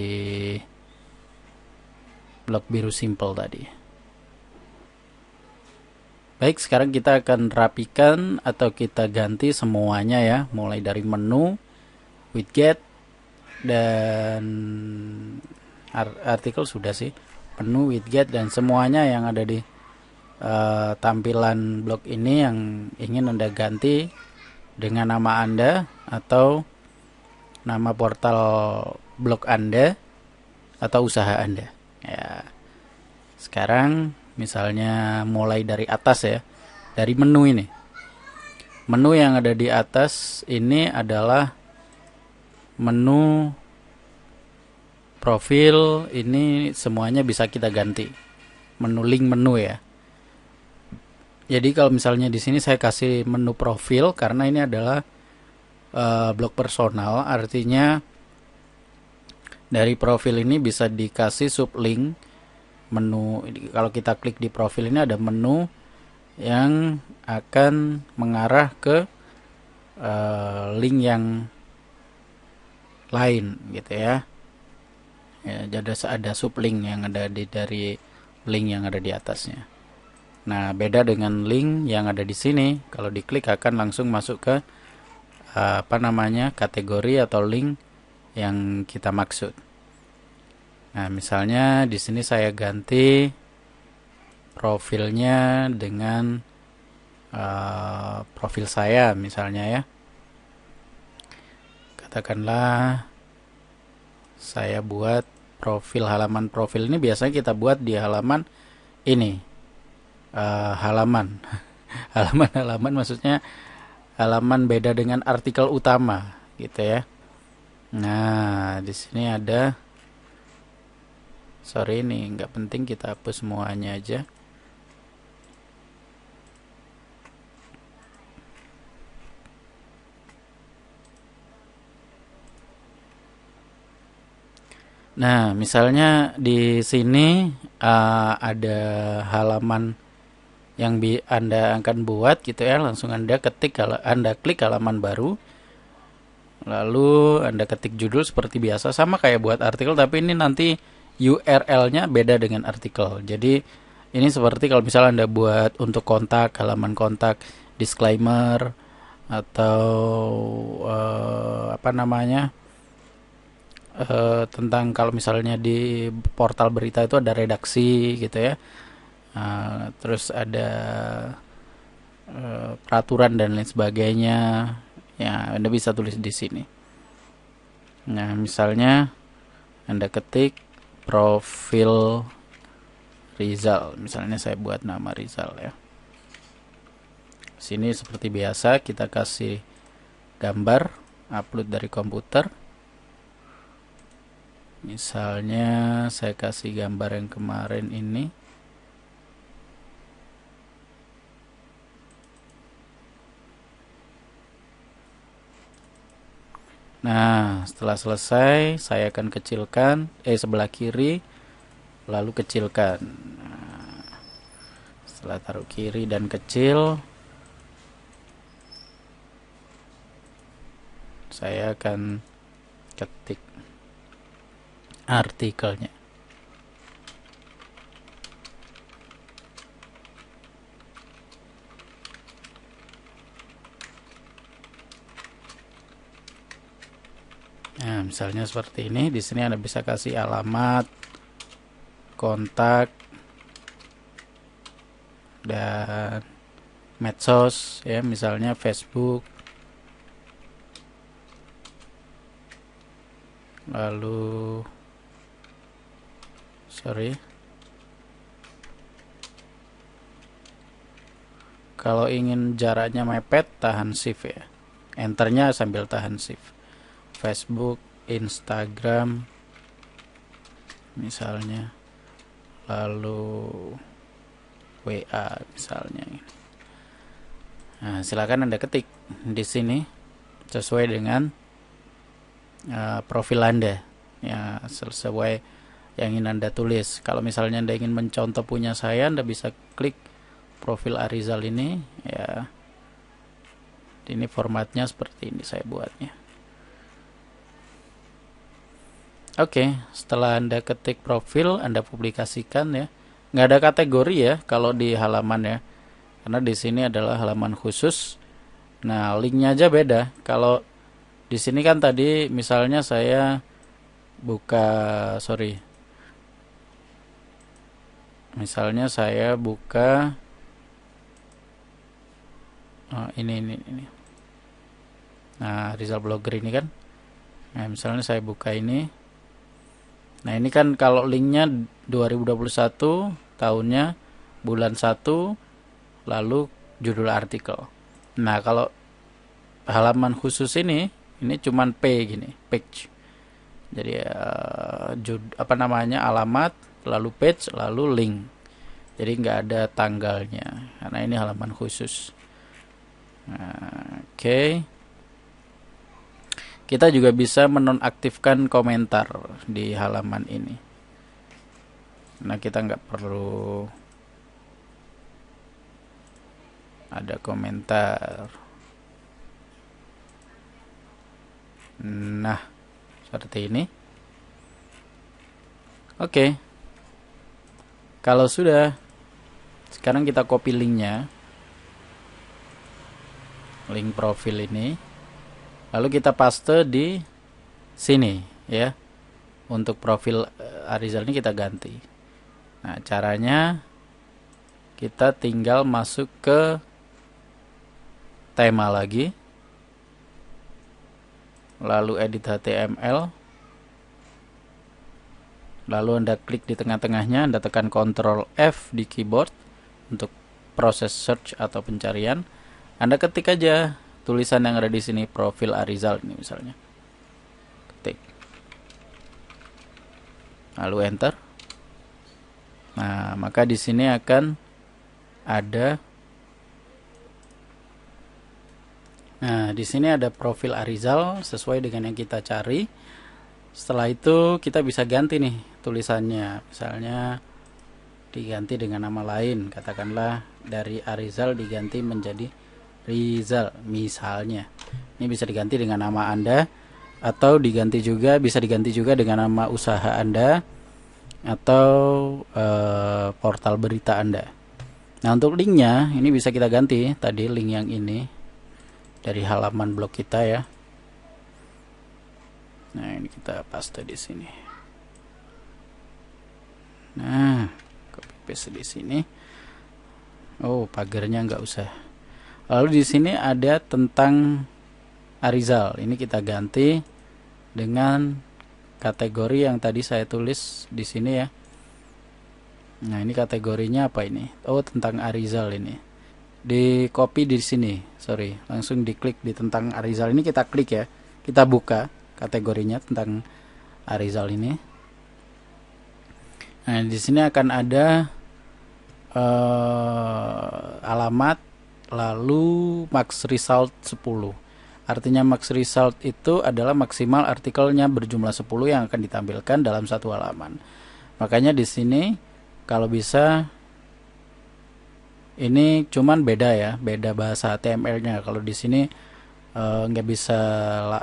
blog biru simple tadi. Baik, sekarang kita akan rapikan atau kita ganti semuanya ya, mulai dari menu, widget, dan artikel sudah sih, menu, widget, dan semuanya yang ada di tampilan blog ini yang ingin Anda ganti dengan nama Anda atau nama portal blog Anda atau usaha Anda. Ya. Sekarang misalnya mulai dari atas ya, dari menu ini. Menu yang ada di atas ini adalah menu profil, ini semuanya bisa kita ganti. Menu link menu ya. Jadi kalau misalnya di sini saya kasih menu profil karena ini adalah blog personal, artinya dari profil ini bisa dikasih sublink menu. Kalau kita klik di profil ini ada menu yang akan mengarah ke link yang lain gitu ya. Jadi ada sublink yang ada dari link yang ada di atasnya. Nah, beda dengan link yang ada di sini. Kalau diklik akan langsung masuk ke kategori atau link yang kita maksud. Nah, misalnya di sini saya ganti profilnya dengan profil saya misalnya ya. Katakanlah saya buat halaman profil ini biasanya kita buat di halaman ini. Halaman halaman maksudnya halaman beda dengan artikel utama gitu ya. Nah, di sini ada, sorry ini nggak penting, kita hapus semuanya aja. Nah, misalnya di sini ada halaman yang Anda akan buat gitu ya, langsung Anda klik halaman baru, lalu Anda ketik judul seperti biasa, sama kayak buat artikel, tapi ini nanti URL-nya beda dengan artikel. Jadi ini seperti kalau misalnya Anda buat untuk kontak, halaman kontak, disclaimer, atau tentang kalau misalnya di portal berita itu ada redaksi gitu ya. Terus ada peraturan dan lain sebagainya. Ya, Anda bisa tulis di sini. Nah, misalnya Anda ketik profil Rizal. Misalnya saya buat nama Rizal ya. Sini seperti biasa kita kasih gambar. upload dari komputer. Misalnya saya kasih gambar yang kemarin ini. Nah, setelah selesai saya akan kecilkan sebelah kiri, lalu kecilkan. Nah, setelah taruh kiri dan kecil, saya akan ketik artikelnya. Nah, misalnya seperti ini. Di sini Anda bisa kasih alamat, kontak, dan medsos ya, misalnya Facebook. Lalu kalau ingin jaraknya mepet, tahan shift ya. Enternya sambil tahan shift. Facebook, Instagram misalnya, lalu WA misalnya. Nah, silakan Anda ketik di sini sesuai dengan profil Anda ya, sesuai yang ingin Anda tulis. Kalau misalnya Anda ingin mencontoh punya saya, Anda bisa klik profil Arizal ini ya. Ini formatnya seperti ini saya buatnya. Oke, setelah Anda ketik profil, Anda publikasikan ya. Nggak ada kategori ya kalau di halaman ya, karena di sini adalah halaman khusus. Nah, linknya aja beda. Kalau di sini kan tadi misalnya saya misalnya saya buka ini. Nah, Rizal Blogger ini kan. Nah, misalnya saya buka ini. Nah, ini kan kalau linknya 2021, tahunnya bulan 1, lalu judul artikel. Nah, kalau halaman khusus ini cuman page. Jadi alamat, lalu page, lalu link. Jadi nggak ada tanggalnya, karena ini halaman khusus. Nah, oke. Kita juga bisa menonaktifkan komentar di halaman ini. Nah, kita nggak perlu ada komentar. Nah, seperti ini. Oke. Kalau sudah, sekarang kita copy linknya. Link profil ini. Lalu kita paste di sini ya. Untuk profil Arizal ini kita ganti. Nah, caranya kita tinggal masuk ke tema lagi. Lalu edit HTML. Lalu Anda klik di tengah-tengahnya, Anda tekan Ctrl F di keyboard untuk proses search atau pencarian. Anda ketik aja tulisan yang ada di sini, profil Arizal ini misalnya. Ketik. Lalu enter. Nah, maka di sini akan ada di sini ada profil Arizal sesuai dengan yang kita cari. Setelah itu kita bisa ganti nih tulisannya. Misalnya diganti dengan nama lain, katakanlah dari Arizal diganti menjadi Rizal misalnya. Ini bisa diganti dengan nama Anda, atau bisa diganti juga dengan nama usaha Anda atau portal berita Anda. Nah, untuk linknya ini bisa kita ganti tadi link yang ini dari halaman blog kita ya. Nah, ini kita paste di sini. Nah, copy paste di sini. Oh, pagarnya nggak usah. Lalu di sini ada tentang Arizal. Ini kita ganti dengan kategori yang tadi saya tulis di sini ya. Nah, ini kategorinya apa ini? Oh, tentang Arizal ini. Di copy di sini. Langsung diklik di tentang Arizal ini, kita klik ya. kita buka kategorinya tentang Arizal ini. Nah, di sini akan ada alamat, lalu max result 10. Artinya max result itu adalah maksimal artikelnya berjumlah 10 yang akan ditampilkan dalam satu halaman. Makanya di sini kalau bisa ini cuman beda ya, beda bahasa HTML-nya. Kalau di sini nggak bisa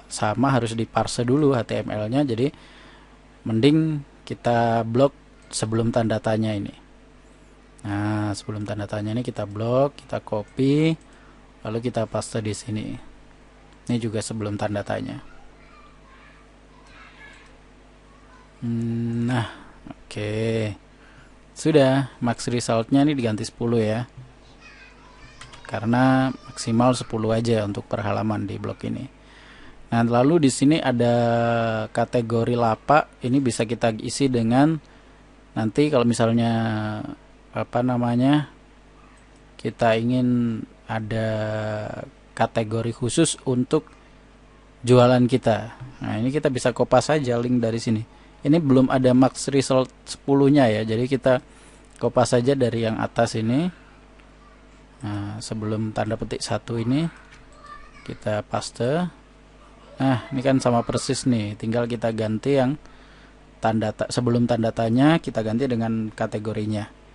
sama, harus diparse dulu HTML-nya. Jadi mending kita blok sebelum tanda tanya ini. Nah, sebelum tanda tanya ini kita blok, kita copy, lalu kita paste di sini. Ini juga sebelum tanda tanya. Nah, oke. Sudah, max resultnya ini diganti 10 ya. Karena maksimal 10 aja untuk per halaman di blog ini. Nah, lalu di sini ada kategori lapak. Ini bisa kita isi dengan nanti kalau misalnya kita ingin ada kategori khusus untuk jualan kita. Nah, ini kita bisa kopas saja link dari sini. Ini belum ada max result 10-nya ya. Jadi kita kopas saja dari yang atas ini. Nah, sebelum tanda petik 1 ini kita paste. Nah, ini kan sama persis nih. Tinggal kita ganti yang sebelum tanda tanya, kita ganti dengan kategorinya.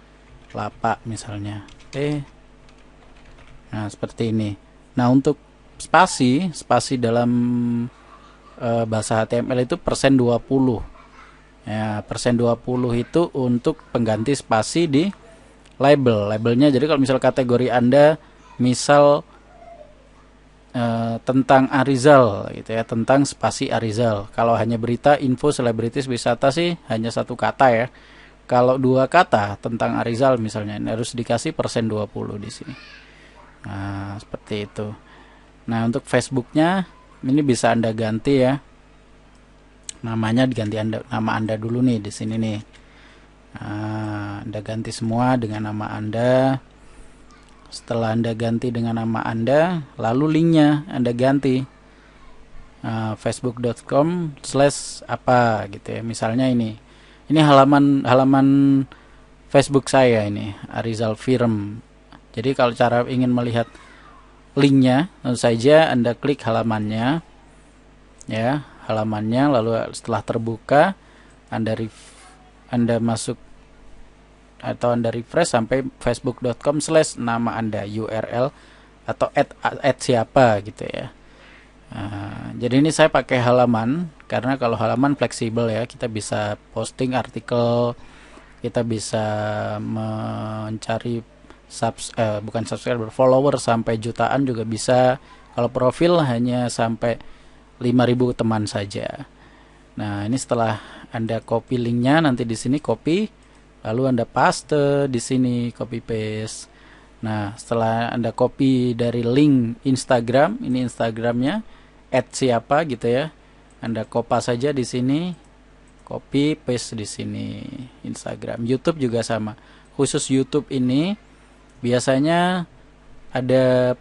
Lapak misalnya. Nah, seperti ini. Nah, untuk spasi dalam bahasa HTML itu %20. Ya, %20 itu untuk pengganti spasi di labelnya. Jadi kalau misal kategori Anda misal tentang Arizal gitu ya, tentang spasi Arizal. Kalau hanya berita, info, selebritis, wisata sih hanya satu kata ya. Kalau 2 kata tentang Arizal misalnya, ini harus dikasih %20 di sini. Nah, seperti itu. Nah, untuk Facebooknya ini bisa Anda ganti ya. Namanya diganti nama Anda dulu nih di sini nih. Nah, Anda ganti semua dengan nama Anda. Setelah Anda ganti dengan nama Anda, lalu linknya Anda ganti. Facebook.com/apa gitu ya. Misalnya ini halaman Facebook saya ini, Arizal Firm. Jadi kalau cara ingin melihat linknya, tentu saja Anda klik halamannya, ya, lalu setelah terbuka, Anda masuk atau Anda refresh sampai facebook.com/nama Anda, URL atau add siapa gitu ya. Jadi ini saya pakai halaman karena kalau halaman fleksibel ya, kita bisa posting artikel, kita bisa mencari bukan subscriber, follower sampai jutaan juga bisa. Kalau profil hanya sampai 5.000 teman saja. Nah, ini setelah Anda copy linknya, nanti di sini copy, lalu Anda paste di sini, copy paste. Nah, setelah Anda copy dari link Instagram, ini Instagramnya, add siapa gitu ya, Anda kopas saja di sini, copy paste di sini Instagram. YouTube juga sama. Khusus YouTube ini biasanya ada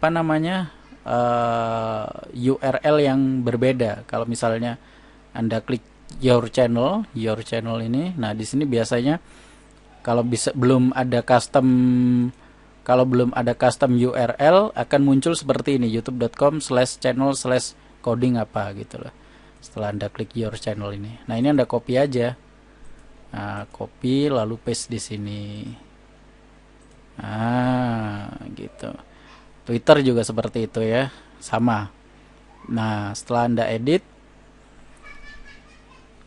URL yang berbeda. Kalau misalnya Anda klik your channel ini, nah di sini biasanya kalau belum ada custom URL akan muncul seperti ini, youtube.com/channel/coding apa gitu loh. Setelah Anda klik your channel ini. Nah, ini Anda copy aja. Nah, copy lalu paste di sini. Gitu. Twitter juga seperti itu ya, sama. Nah, setelah Anda edit,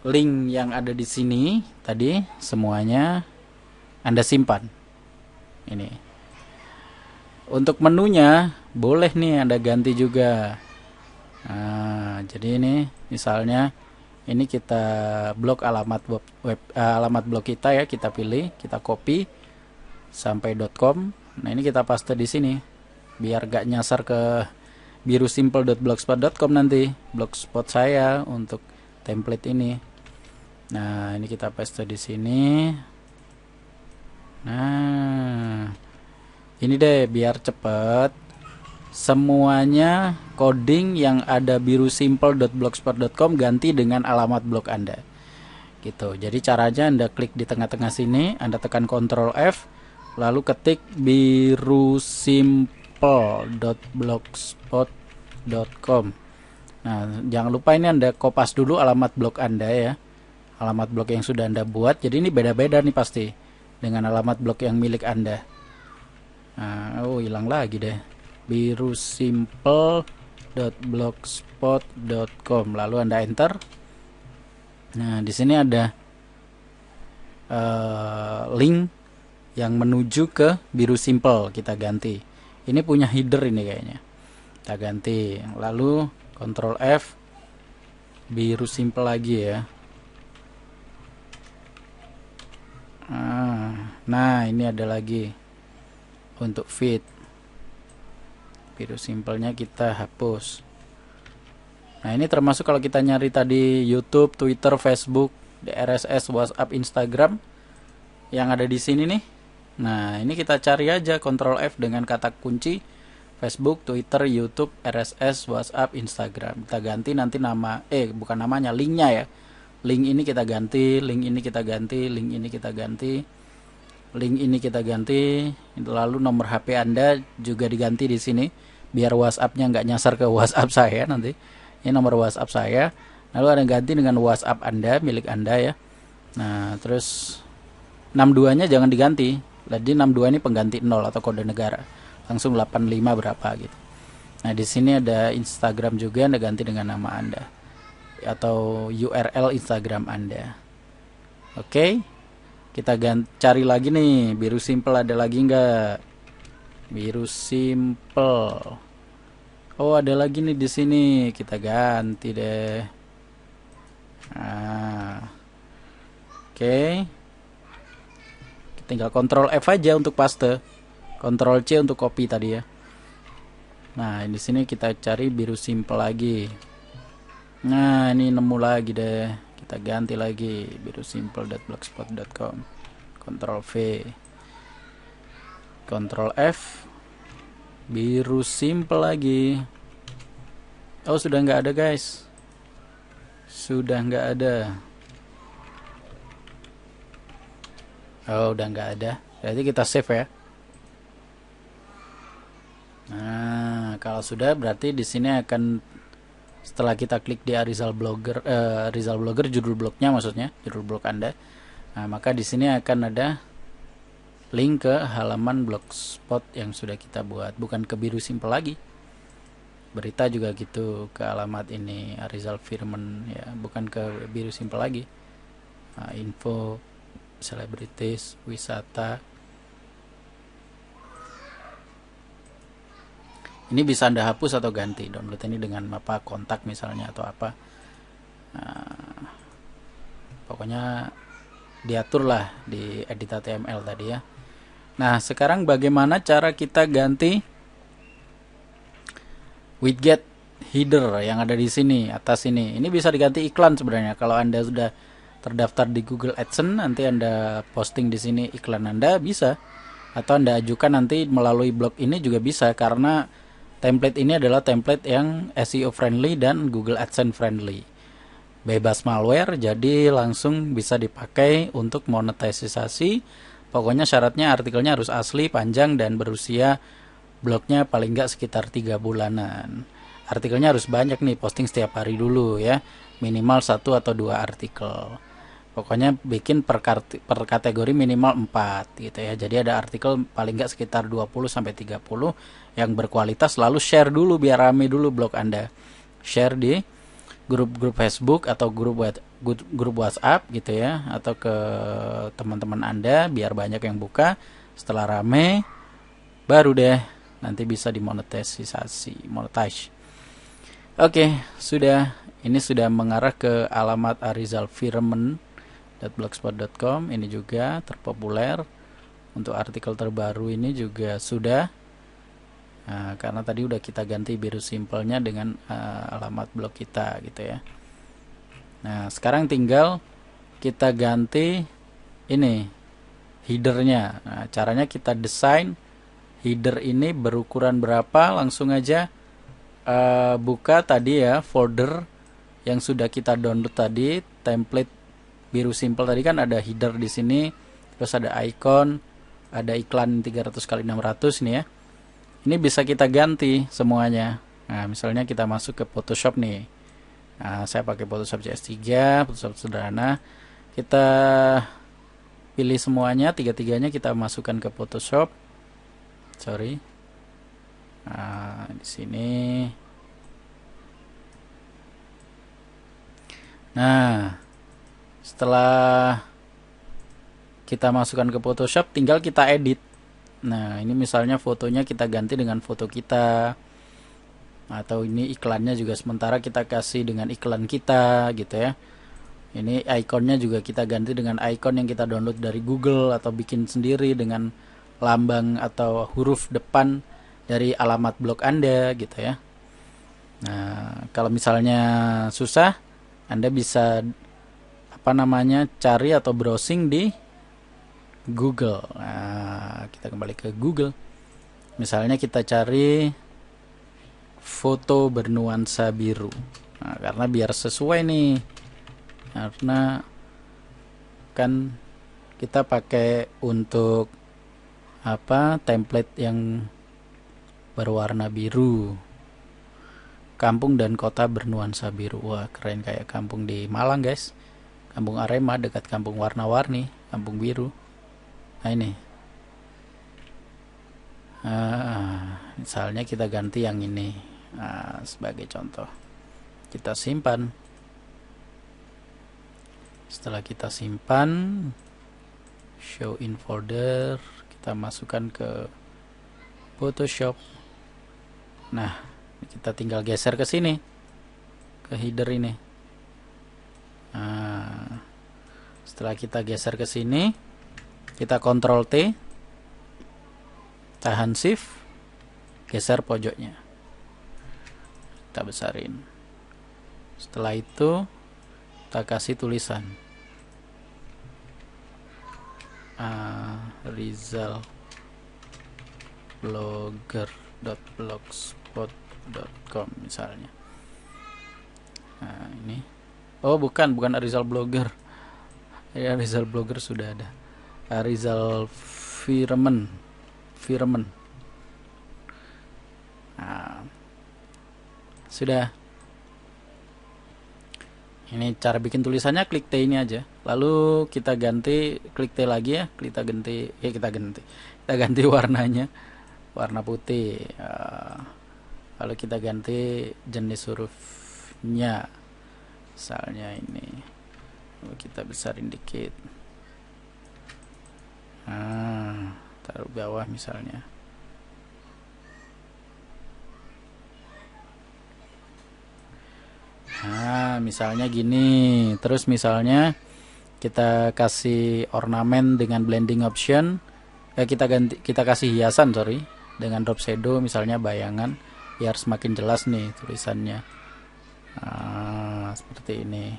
link yang ada di sini tadi semuanya Anda simpan. Ini. Untuk menunya boleh nih Anda ganti juga. Nah, jadi ini misalnya ini kita blok alamat blog kita ya, kita pilih, kita copy sampai .com. Nah, ini kita paste di sini biar gak nyasar ke birusimple.blogspot.com nanti blogspot saya untuk template ini. Nah, ini kita paste di sini. Nah, ini deh biar cepet. semuanya coding yang ada birusimple.blogspot.com ganti dengan alamat blog Anda. Gitu. Jadi caranya Anda klik di tengah-tengah sini, Anda tekan Ctrl F, lalu ketik birusimple.blogspot.com. Nah, jangan lupa ini Anda kopas dulu alamat blog Anda ya. Alamat blog yang sudah Anda buat. Jadi ini beda-beda nih pasti dengan alamat blog yang milik Anda. Nah, hilang lagi deh. birusimple.blogspot.com. Lalu Anda enter. Nah, di sini ada link yang menuju ke Biru Simple. Kita ganti. Ini punya header ini kayaknya. Kita ganti. Lalu Ctrl F, Biru Simple lagi ya. Nah, ini ada lagi untuk feed. Biru Simple-nya kita hapus. Nah, ini termasuk kalau kita nyari tadi YouTube, Twitter, Facebook, RSS, WhatsApp, Instagram yang ada di sini nih. Nah, ini kita cari aja Ctrl F dengan kata kunci Facebook, Twitter, YouTube, RSS, WhatsApp, Instagram. Kita ganti nanti nama, bukan namanya, linknya ya. Link ini kita ganti, link ini kita ganti, link ini kita ganti, link ini kita ganti. Lalu nomor HP Anda juga diganti di sini, biar WhatsApp-nya nggak nyasar ke WhatsApp saya nanti. Ini nomor WhatsApp saya. Lalu Anda ganti dengan WhatsApp Anda, milik Anda ya. Nah, terus 62-nya jangan diganti. Jadi 62 ini pengganti 0 atau kode negara. Langsung 85 berapa gitu. Nah, di sini ada Instagram juga, Anda ganti dengan nama Anda atau URL Instagram Anda. Oke. Kita cari lagi nih, Biru Simple ada lagi nggak? Biru Simple. Oh, ada lagi nih di sini. Kita ganti deh. Oke. Tinggal Ctrl F aja untuk paste. Ctrl C untuk copy tadi ya. Nah, di sini kita cari Biru Simple lagi. Nah, ini nemu lagi deh. Kita ganti lagi birusimple.blogspot.com. Ctrl V, Ctrl F, Biru Simple lagi. Oh, sudah nggak ada guys. Sudah nggak ada. Oh, udah nggak ada. Berarti kita save ya. Nah, kalau sudah berarti di sini akan, setelah kita klik di Rizal Blogger, judul blognya maksudnya, judul blog Anda. Nah, maka di sini akan ada link ke halaman blogspot yang sudah kita buat, bukan ke Biru Simple lagi. Berita juga gitu, ke alamat ini Rizal Firman ya, bukan ke Biru Simple lagi. Nah, info, selebritis, wisata. Ini bisa Anda hapus atau ganti. Download ini dengan apa, kontak misalnya atau apa. Nah, pokoknya diaturlah di edit HTML tadi ya. Nah, sekarang bagaimana cara kita ganti widget header yang ada di sini, atas ini. Ini bisa diganti iklan sebenarnya. Kalau Anda sudah terdaftar di Google AdSense, nanti Anda posting di sini iklan Anda bisa. Atau Anda ajukan nanti melalui blog ini juga bisa, karena template ini adalah template yang SEO friendly dan Google AdSense friendly. Bebas malware, jadi langsung bisa dipakai untuk monetisasi. Pokoknya syaratnya artikelnya harus asli, panjang, dan berusia blognya paling nggak sekitar 3 bulanan. Artikelnya harus banyak nih, posting setiap hari dulu ya. Minimal 1 atau 2 artikel. Pokoknya bikin per kategori minimal 4 gitu ya. Jadi ada artikel paling nggak sekitar 20-30 yang berkualitas. Lalu share dulu biar rame dulu blog Anda. Share di grup-grup Facebook atau grup WhatsApp gitu ya, atau ke teman-teman Anda biar banyak yang buka. Setelah rame baru deh nanti bisa dimonetisasi, monetize. Oke, sudah. Ini sudah mengarah ke alamat arizalfirman.blogspot.com. Ini juga terpopuler. Untuk artikel terbaru ini juga sudah. Nah, karena tadi udah kita ganti Biru Simple-nya dengan alamat blog kita gitu ya. Nah, sekarang tinggal kita ganti ini headernya. Nah, caranya kita desain header ini berukuran berapa. Langsung aja buka tadi ya folder yang sudah kita download tadi, template biru simple tadi kan ada header di sini, terus ada icon, ada iklan 300 kali 600 nih ya. Ini bisa kita ganti semuanya. Nah, misalnya kita masuk ke Photoshop nih. Nah, saya pakai Photoshop CS3, Photoshop sederhana. Kita pilih semuanya, tiga-tiganya kita masukkan ke Photoshop. Sorry. Nah, di sini. Nah, setelah kita masukkan ke Photoshop, tinggal kita edit. Nah, ini misalnya fotonya kita ganti dengan foto kita, atau ini iklannya juga sementara kita kasih dengan iklan kita gitu ya. Ini ikonnya juga kita ganti dengan ikon yang kita download dari Google atau bikin sendiri dengan lambang atau huruf depan dari alamat blog Anda gitu ya. Nah, kalau misalnya susah, Anda bisa cari atau browsing di Google. Nah, kita kembali ke Google. Misalnya kita cari foto bernuansa biru. Nah, karena biar sesuai nih. Karena kan kita pakai untuk template yang berwarna biru. Kampung dan kota bernuansa biru. Wah, keren kayak kampung di Malang, guys. Kampung Arema dekat kampung warna-warni, kampung biru. Nah, ini. Misalnya kita ganti yang ini. Nah, sebagai contoh. Kita simpan. Setelah kita simpan, show in folder, kita masukkan ke Photoshop. Nah, kita tinggal geser ke sini, ke header ini. Nah, setelah kita geser ke sini, kita Ctrl T, tahan Shift, geser pojoknya, kita besarin. Setelah itu kita kasih tulisan Rizal blogger.blogspot.com misalnya. Nah, ini. Oh, bukan Rizal Blogger. Ya, Rizal Blogger sudah ada. Rizal Firman. Nah, sudah. Ini cara bikin tulisannya, klik T ini aja. Lalu kita ganti, klik T lagi ya. Kita ganti warnanya, warna putih. Lalu kita ganti jenis hurufnya. Misalnya ini. Lalu kita besarin dikit. Taruh bawah misalnya. Nah, misalnya gini. Terus misalnya kita kasih ornamen dengan blending option. Kita kasih hiasan, dengan drop shadow misalnya bayangan, biar semakin jelas nih tulisannya. Seperti ini.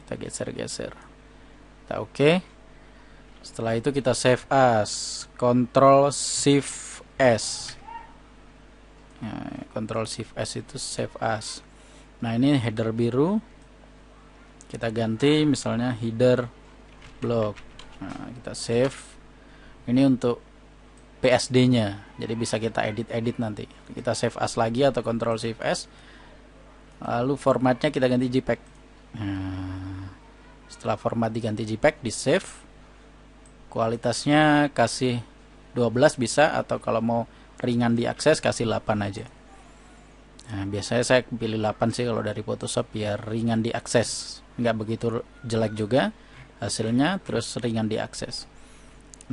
Kita geser-geser. Kita oke. Setelah itu kita save as, Ctrl Shift S. Ctrl Shift S itu save as. Nah, ini header biru. Kita ganti misalnya header blog. Nah, kita save. Ini untuk PSD-nya. Jadi bisa kita edit nanti. Kita save as lagi atau Ctrl Shift S. Lalu formatnya kita ganti JPEG. Nah, setelah format diganti JPEG, di save. Kualitasnya kasih 12 bisa, atau kalau mau ringan diakses kasih 8 aja. Nah, biasanya saya pilih 8 sih kalau dari Photoshop, biar ringan diakses, nggak begitu jelek juga hasilnya, terus ringan diakses.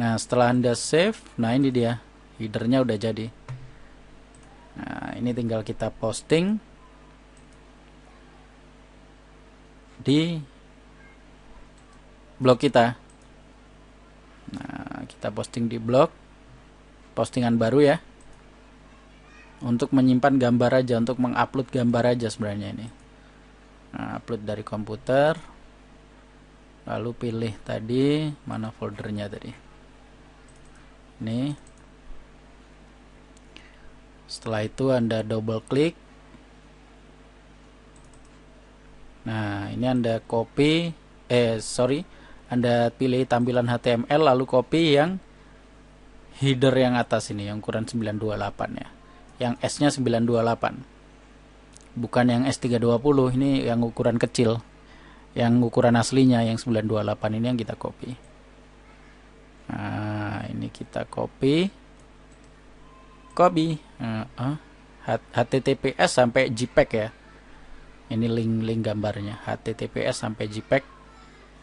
Nah, setelah Anda save, nah ini dia headernya udah jadi. Nah, ini tinggal kita posting di blog kita. Nah, kita posting di blog, postingan baru ya. Untuk menyimpan gambar aja, untuk mengupload gambar aja sebenarnya ini. Nah, upload dari komputer. Lalu pilih tadi mana foldernya tadi. Nih. Setelah itu Anda double klik. Nah, ini Anda copy, Anda pilih tampilan HTML lalu copy yang header yang atas ini, yang ukuran 928 ya. Yang S-nya 928. Bukan yang S320, ini yang ukuran kecil. Yang ukuran aslinya yang 928 ini yang kita copy. Nah, ini kita copy. HTTPS sampai JPEG ya. Ini link gambarnya, HTTPS sampai JPEG.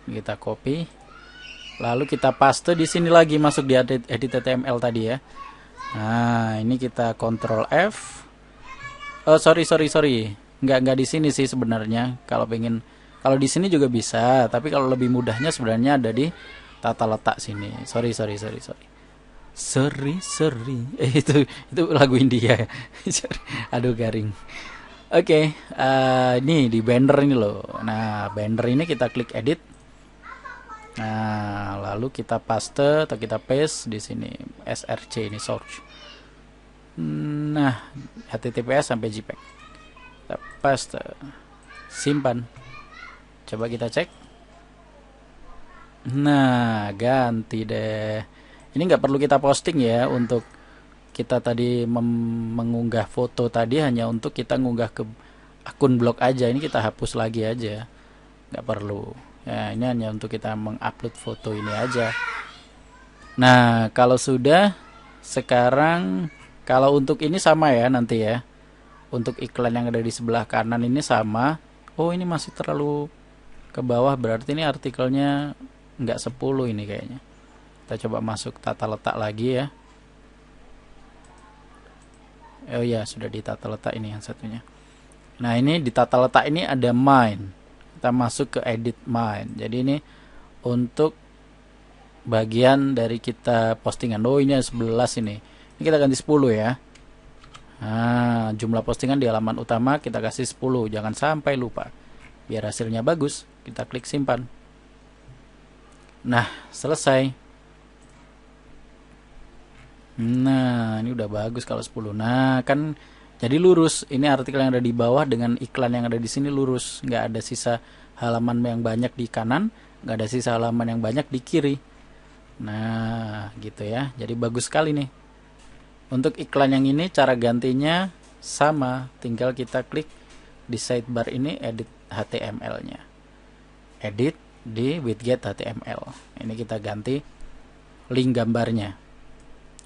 Kita copy. Lalu kita paste di sini lagi, masuk di edit HTML tadi ya. Nah, ini kita Ctrl F. Oh, sorry. Nggak di sini sih sebenarnya. Kalau di sini juga bisa, tapi kalau lebih mudahnya sebenarnya ada di tata letak sini. Sorry. Itu lagu India. Aduh garing. Oke, ini di banner ini loh. Nah, banner ini kita klik edit. Nah, lalu kita paste atau kita paste di sini src ini search. Nah, HTTPS sampai JPEG. Kita paste, simpan. Coba kita cek. Nah, ganti deh. Ini nggak perlu kita posting ya. Untuk kita tadi mengunggah foto tadi hanya untuk kita ngunggah ke akun blog aja. Ini kita hapus lagi aja, nggak perlu ya. Ini hanya untuk kita mengupload foto ini aja. Nah, kalau sudah, sekarang kalau untuk ini sama ya nanti ya. Untuk iklan yang ada di sebelah kanan ini sama. Oh, ini masih terlalu ke bawah, berarti ini artikelnya nggak 10 ini kayaknya. Kita coba masuk tata letak lagi ya. Oh ya, sudah di tata letak ini yang satunya. Nah, ini di tata letak ini ada mine. Kita masuk ke edit mine. Jadi ini untuk bagian dari kita postingan. Oh, ini 11 ini. Ini kita ganti 10 ya. Nah, jumlah postingan di halaman utama kita kasih 10. Jangan sampai lupa. Biar hasilnya bagus, kita klik simpan. Nah, selesai. Nah, ini udah bagus kalau 10. Nah, kan jadi lurus. Ini artikel yang ada di bawah dengan iklan yang ada di sini lurus. Nggak ada sisa halaman yang banyak di kanan, nggak ada sisa halaman yang banyak di kiri. Nah, gitu ya. Jadi bagus sekali nih. Untuk iklan yang ini cara gantinya sama, tinggal kita klik di sidebar ini edit HTML-nya. Edit di widget HTML. Ini kita ganti link gambarnya.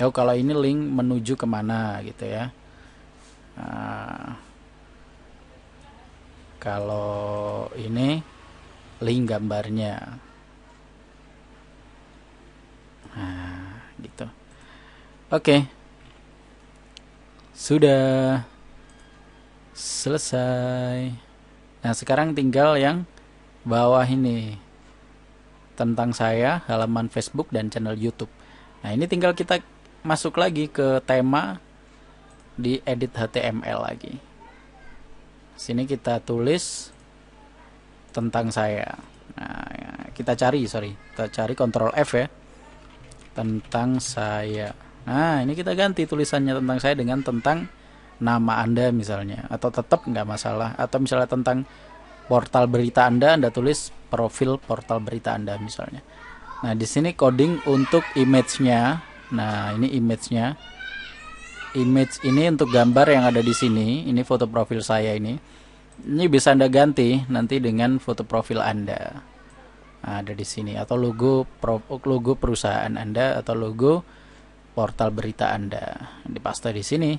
Oh, kalau ini link menuju kemana gitu ya. Nah, kalau ini link gambarnya. Nah, gitu. Oke. Sudah selesai. Nah, sekarang tinggal yang bawah ini. Tentang saya, halaman Facebook dan channel YouTube. Nah, ini tinggal kita masuk lagi ke tema di edit HTML lagi. Sini kita tulis tentang saya. Nah, kita cari Ctrl F ya. Tentang saya. Nah, ini kita ganti tulisannya tentang saya dengan tentang nama Anda misalnya, atau tetap nggak masalah. Atau misalnya tentang portal berita Anda tulis profil portal berita Anda misalnya. Nah, di sini coding untuk image-nya. Nah, ini image-nya. Image ini untuk gambar yang ada di sini. Ini foto profil saya ini. Ini bisa Anda ganti nanti dengan foto profil Anda. Nah, ada di sini, atau logo perusahaan Anda atau logo portal berita Anda. Dipaste di sini.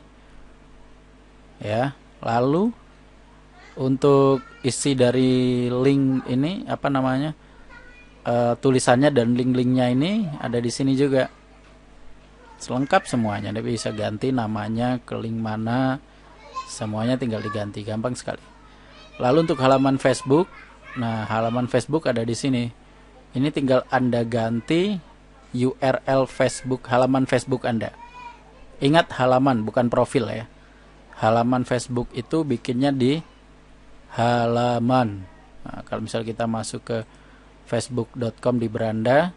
Ya. Lalu untuk isi dari link ini tulisannya dan link-linknya ini ada di sini juga. Selengkap semuanya. Anda bisa ganti namanya ke link mana. Semuanya tinggal diganti, gampang sekali. Lalu untuk halaman Facebook. Nah, halaman Facebook ada di sini. Ini tinggal Anda ganti URL Facebook, halaman Facebook Anda. Ingat halaman, bukan profil ya. Halaman Facebook itu bikinnya di halaman. Nah, kalau misal kita masuk ke facebook.com di beranda,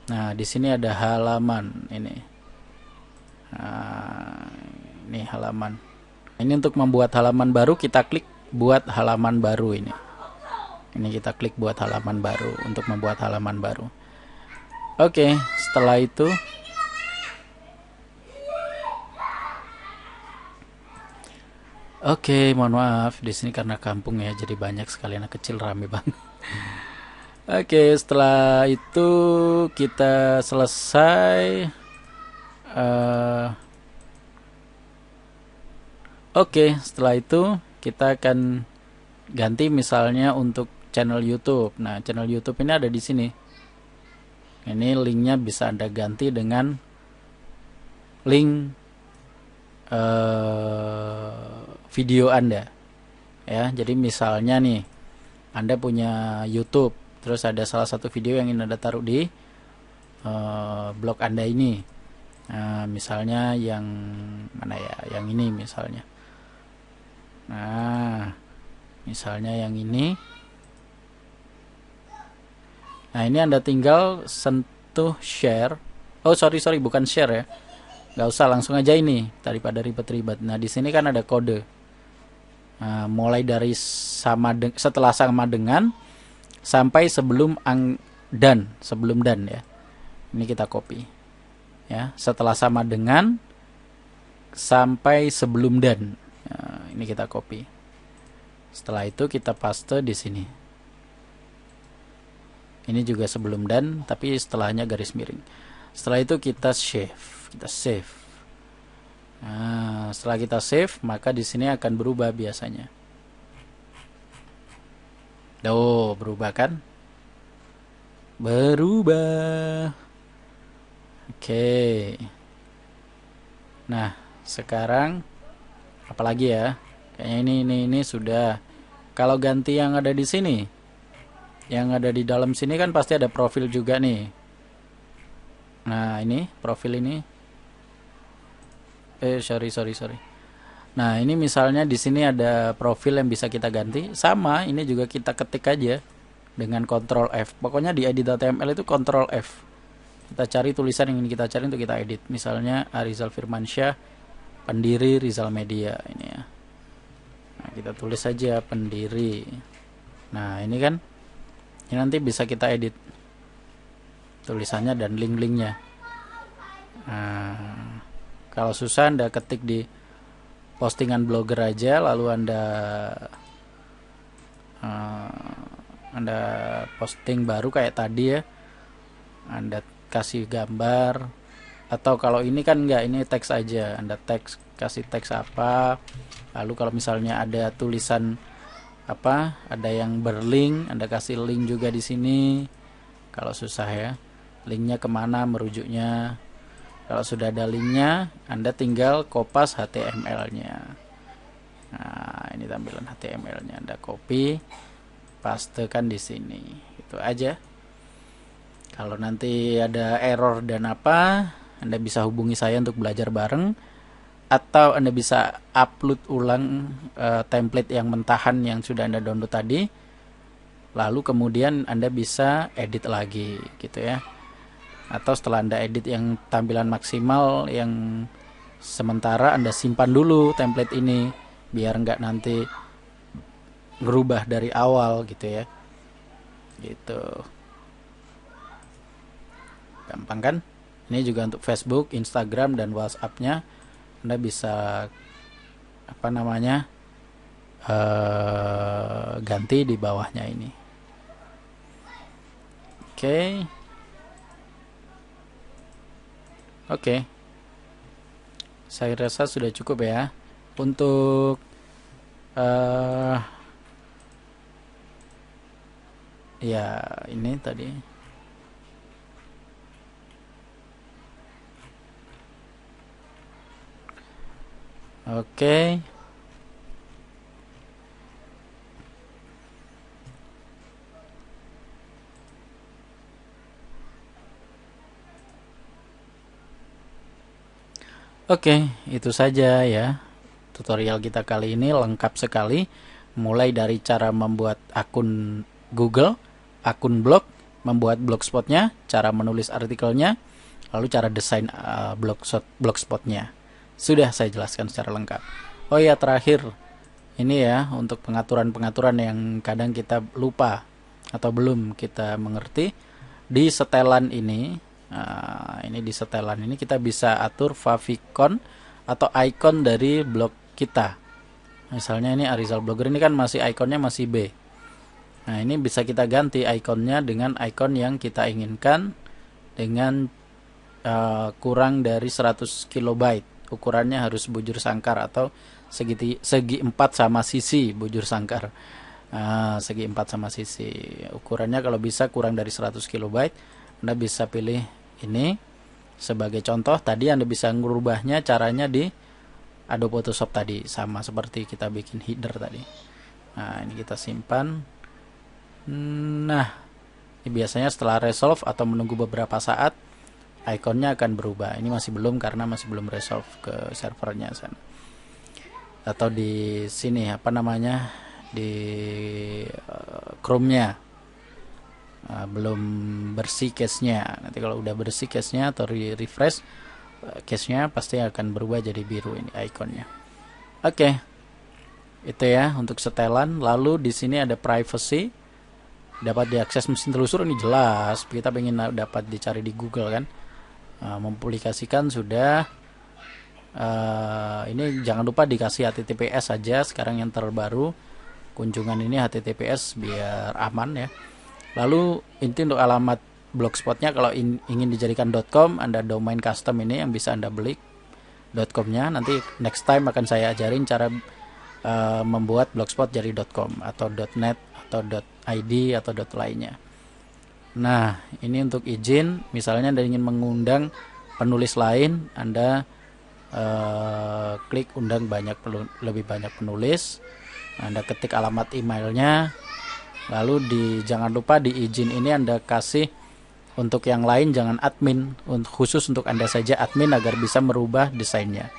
Nah, di sini ada halaman ini. Nah, ini halaman. Ini untuk membuat halaman baru, kita klik buat halaman baru ini. Ini kita klik buat halaman baru untuk membuat halaman baru. Oke, setelah itu mohon maaf di sini karena kampung ya, jadi banyak sekali anak kecil, rame banget. Oke, setelah itu kita selesai. Oke, setelah itu kita akan ganti misalnya untuk channel YouTube. Nah, channel YouTube ini ada di sini. Ini linknya bisa Anda ganti dengan link video Anda. Ya, jadi misalnya nih, Anda punya YouTube, terus ada salah satu video yang ingin Anda taruh di blog Anda ini. Nah, misalnya yang mana ya? Yang ini misalnya. Nah, misalnya yang ini. Nah, ini Anda tinggal sentuh share. Oh, sorry, bukan share ya. Nggak usah, langsung aja ini daripada ribet-ribet. Nah, di sini kan ada kode. Nah, mulai dari setelah sama dengan sampai sebelum sebelum dan ya. Ini kita copy. Ya, setelah sama dengan sampai sebelum dan. Nah, ini kita copy. Setelah itu kita paste di sini. Ini juga sebelum dan, tapi setelahnya garis miring. Setelah itu kita save. Nah, setelah kita save, maka di sini akan berubah biasanya. Oh, berubah kan? Berubah. Oke. Nah, sekarang apalagi ya? Kayaknya ini sudah. Kalau ganti yang ada di sini, yang ada di dalam sini kan pasti ada profil juga nih. Nah, ini profil ini. Sorry. Nah, ini misalnya di sini ada profil yang bisa kita ganti. Sama, ini juga kita ketik aja dengan Ctrl F. Pokoknya di edit.html itu Ctrl F. Kita cari tulisan yang ingin kita cari untuk kita edit. Misalnya Arizal Firmansyah, pendiri Rizal Media ini ya. Nah, kita tulis saja pendiri. Nah, ini kan ini nanti bisa kita edit tulisannya dan link-linknya. Nah, kalau susah Anda ketik di postingan blogger aja, lalu Anda posting baru kayak tadi ya. Anda kasih gambar, atau kalau ini kan enggak, ini teks aja. Anda kasih teks apa, lalu kalau misalnya ada tulisan apa, ada yang berlink, Anda kasih link juga di sini. Kalau susah ya, linknya kemana merujuknya. Kalau sudah ada linknya, Anda tinggal kopas HTML-nya. Nah, ini tampilan HTML-nya. Anda copy, pastekan di sini. Itu aja. Kalau nanti ada error dan apa, Anda bisa hubungi saya untuk belajar bareng. Atau Anda bisa upload ulang template yang mentahan yang sudah Anda download tadi. Lalu kemudian Anda bisa edit lagi gitu ya. Atau setelah Anda edit yang tampilan maksimal, yang sementara Anda simpan dulu template ini biar nggak nanti berubah dari awal gitu ya. Gitu. Gampang kan? Ini juga untuk Facebook, Instagram, dan WhatsApp-nya. Anda bisa apa namanya ganti di bawahnya ini. Oke. Saya rasa sudah cukup ya untuk ya ini tadi. Oke. Oke, itu saja ya. Tutorial kita kali ini lengkap sekali. Mulai dari cara membuat akun Google, akun blog, membuat blogspotnya, cara menulis artikelnya, lalu cara desain blogspotnya. Sudah saya jelaskan secara lengkap. Oh ya, terakhir ini ya, untuk pengaturan-pengaturan yang kadang kita lupa atau belum kita mengerti. Di setelan ini, ini di setelan ini kita bisa atur favicon atau icon dari blog kita. Misalnya ini Arizal Blogger, ini kan masih ikonnya masih B. Nah, ini bisa kita ganti ikonnya dengan ikon yang kita inginkan dengan kurang dari 100 kilobyte. Ukurannya harus bujur sangkar atau segi 4 sama sisi bujur sangkar. Segi 4 sama sisi. Ukurannya kalau bisa kurang dari 100 kilobyte, Anda bisa pilih ini. Sebagai contoh, tadi Anda bisa merubahnya caranya di Adobe Photoshop tadi, sama seperti kita bikin header tadi. Nah, ini kita simpan. Nah, ini biasanya setelah resolve atau menunggu beberapa saat, ikonnya akan berubah. Ini masih belum karena masih belum resolve ke servernya sana. Atau di sini apa namanya, di Chrome-nya belum bersih case-nya. Nanti kalau udah bersih case-nya atau refresh case-nya, pasti akan berubah jadi biru ini ikonnya. Oke. Itu ya untuk setelan. Lalu di sini ada privacy, dapat diakses mesin telusur. Ini jelas kita pengen dapat dicari di Google kan. Mempublikasikan sudah. Ini jangan lupa dikasih HTTPS saja sekarang yang terbaru. Kunjungan ini HTTPS biar aman ya. Lalu inti untuk alamat blogspotnya, kalau ingin dijadikan .com, Anda domain custom ini yang bisa Anda beli .com-nya. Nanti next time akan saya ajarin cara membuat blogspot jadi .com atau .net atau .id atau lainnya. Nah, ini untuk izin, misalnya Anda ingin mengundang penulis lain, Anda klik undang lebih banyak penulis. Anda ketik alamat emailnya, lalu jangan lupa di izin ini Anda kasih untuk yang lain jangan admin, khusus untuk Anda saja admin agar bisa merubah desainnya.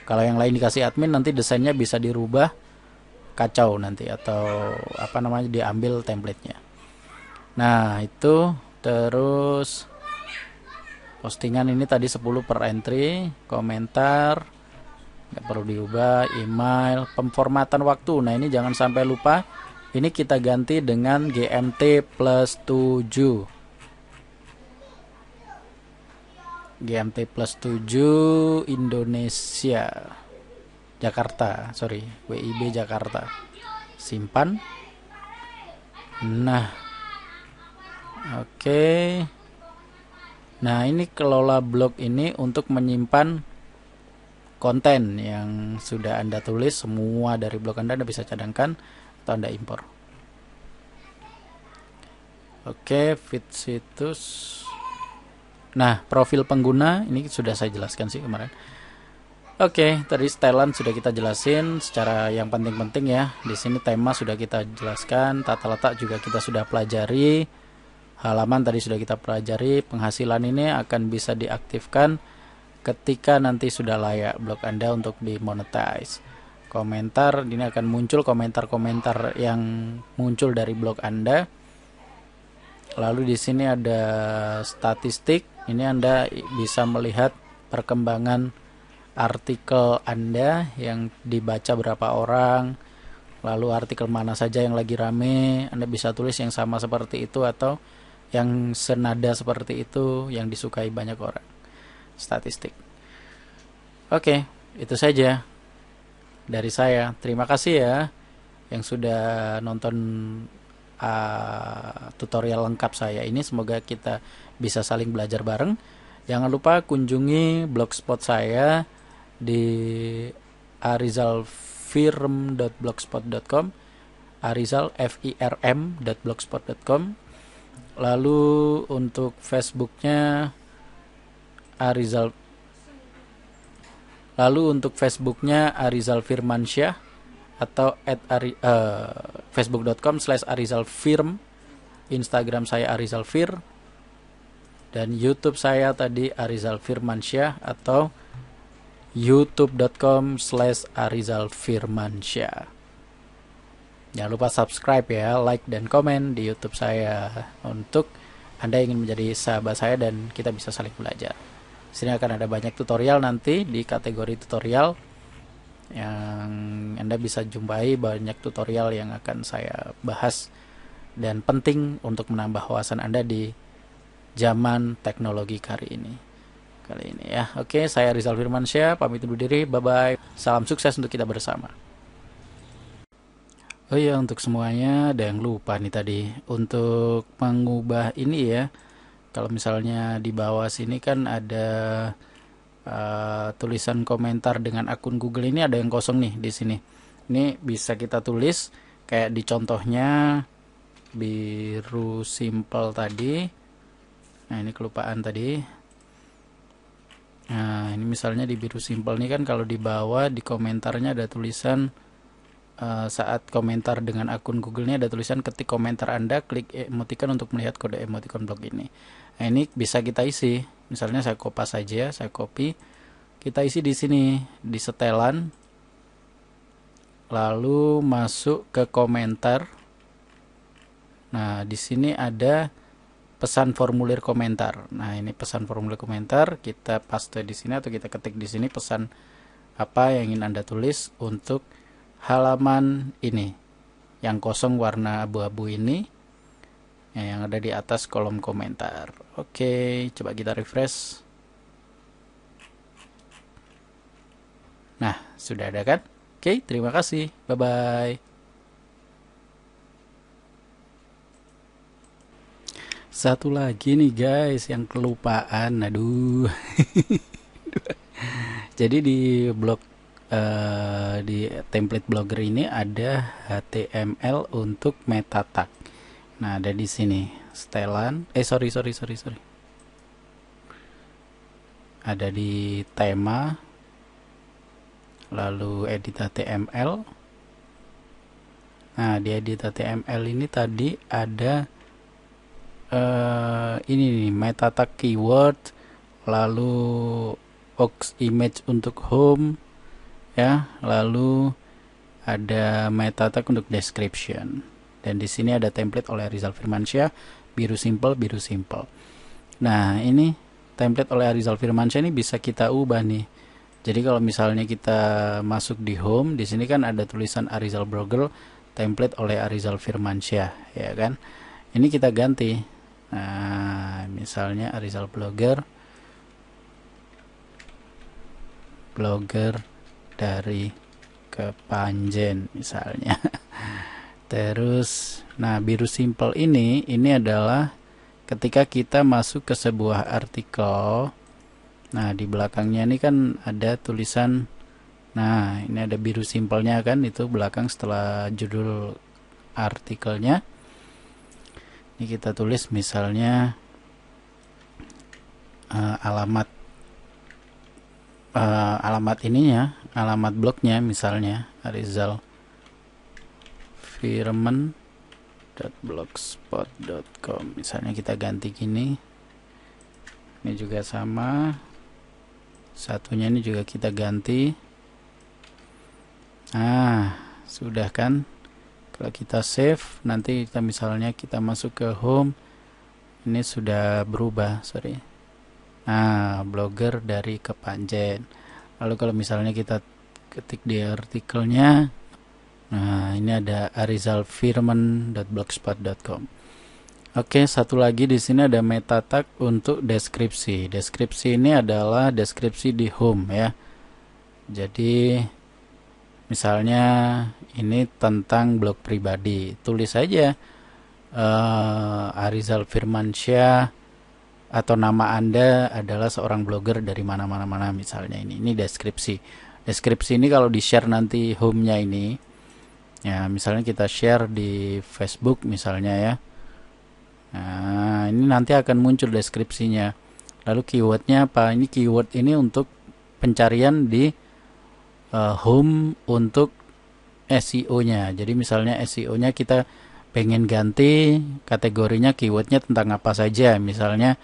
Kalau yang lain dikasih admin, nanti desainnya bisa dirubah kacau nanti, atau apa namanya, diambil template-nya. Nah, itu terus postingan ini tadi 10 per entry, komentar nggak perlu diubah, email, pemformatan waktu. Nah, ini jangan sampai lupa, ini kita ganti dengan GMT plus 7. GMT plus 7 Indonesia Jakarta, WIB Jakarta. Simpan. Nah, oke. Nah, ini kelola blog ini untuk menyimpan konten yang sudah Anda tulis, semua dari blog Anda bisa cadangkan atau Anda impor. Oke, feed situs. Nah, profil pengguna ini sudah saya jelaskan sih kemarin. Oke, tadi setelan sudah kita jelasin secara yang penting-penting ya. Di sini tema sudah kita jelaskan, tata letak juga kita sudah pelajari. Halaman tadi sudah kita pelajari. Penghasilan ini akan bisa diaktifkan ketika nanti sudah layak blog Anda untuk dimonetize. Komentar, ini akan muncul komentar-komentar yang muncul dari blog Anda. Lalu di sini ada statistik. Ini Anda bisa melihat perkembangan artikel Anda yang dibaca berapa orang, lalu artikel mana saja yang lagi rame. Anda bisa tulis yang sama seperti itu atau yang senada seperti itu yang disukai banyak orang. Statistik. Oke, itu saja dari saya. Terima kasih ya yang sudah nonton tutorial lengkap saya ini. Semoga kita bisa saling belajar bareng. Jangan lupa kunjungi blogspot saya di arizalfirm.blogspot.com, arizalfirm.blogspot.com. Lalu untuk Facebooknya Arizal Firmansyah atau facebook.com/arizalfirm. Instagram saya arizalfir, dan YouTube saya tadi Arizal Firmansyah atau youtube.com/arizalfirmansyah. Jangan lupa subscribe ya, like dan komen di YouTube saya untuk Anda ingin menjadi sahabat saya dan kita bisa saling belajar. Di sini akan ada banyak tutorial nanti di kategori tutorial yang Anda bisa jumpai banyak tutorial yang akan saya bahas dan penting untuk menambah wawasan Anda di zaman teknologi kali ini ya. Oke, saya Rizal Firmansyah pamit undur diri. Bye bye. Salam sukses untuk kita bersama. Oh iya, untuk semuanya ada yang lupa nih tadi untuk mengubah ini ya. Kalau misalnya di bawah sini kan ada tulisan komentar dengan akun Google, ini ada yang kosong nih di sini. Ini bisa kita tulis kayak di contohnya biru simple tadi. Nah, ini kelupaan tadi. Nah, ini misalnya di biru simple ini kan kalau di bawah di komentarnya ada tulisan saat komentar dengan akun Google ini ada tulisan ketik komentar Anda, klik emoticon untuk melihat kode emoticon blog ini. Nah, ini bisa kita isi. Misalnya saya kopas saja, saya copy, kita isi di sini di setelan, lalu masuk ke komentar. Nah, di sini ada pesan formulir komentar. Nah, ini pesan formulir komentar, kita paste di sini atau kita ketik di sini pesan apa yang ingin Anda tulis untuk halaman ini yang kosong warna abu-abu ini yang ada di atas kolom komentar. Oke, coba kita refresh. Nah, sudah ada kan? Oke, terima kasih. Bye bye. Satu lagi nih guys yang kelupaan. Aduh. Jadi di blog di template blogger ini ada HTML untuk meta tag. Nah, ada di sini setelan. Sorry. Ada di tema, lalu edit HTML. Nah, di edit HTML ini tadi ada ini nih meta tag keyword, lalu box image untuk home ya, lalu ada meta tag untuk description, dan di sini ada template oleh Rizal Firmansyah, biru simple. Nah, ini template oleh Rizal Firmansyah ini bisa kita ubah nih. Jadi kalau misalnya kita masuk di home, di sini kan ada tulisan Arizal Blogger template oleh Rizal Firmansyah ya kan. Ini kita ganti. Nah, misalnya Arizal Blogger dari Kepanjen misalnya. Terus, nah biru simple ini adalah ketika kita masuk ke sebuah artikel. Nah, di belakangnya ini kan ada tulisan. Nah, ini ada biru simpelnya kan, itu belakang setelah judul artikelnya. Ini kita tulis misalnya alamat ininya, alamat blognya misalnya Rizal firman.blogspot.com. Misalnya kita ganti gini. Ini juga sama. Satunya ini juga kita ganti. Nah, sudah kan? Kalau kita save, nanti kita misalnya kita masuk ke home, ini sudah berubah, sorry. Nah, blogger dari Kepanjen. Lalu kalau misalnya kita ketik di artikelnya, nah ini ada arizalfirman.blogspot.com. Oke, satu lagi di sini ada meta tag untuk deskripsi. Deskripsi ini adalah deskripsi di home ya. Jadi misalnya ini tentang blog pribadi, tulis saja Arizal Firmansyah atau nama Anda adalah seorang blogger dari mana misalnya ini deskripsi. Deskripsi ini kalau di share nanti home-nya ini ya, misalnya kita share di Facebook misalnya ya. Nah, ini nanti akan muncul deskripsinya. Lalu keywordnya apa? Ini keyword ini untuk pencarian di home untuk SEO-nya. Jadi misalnya SEO-nya kita pengen ganti kategorinya, keywordnya tentang apa saja. Misalnya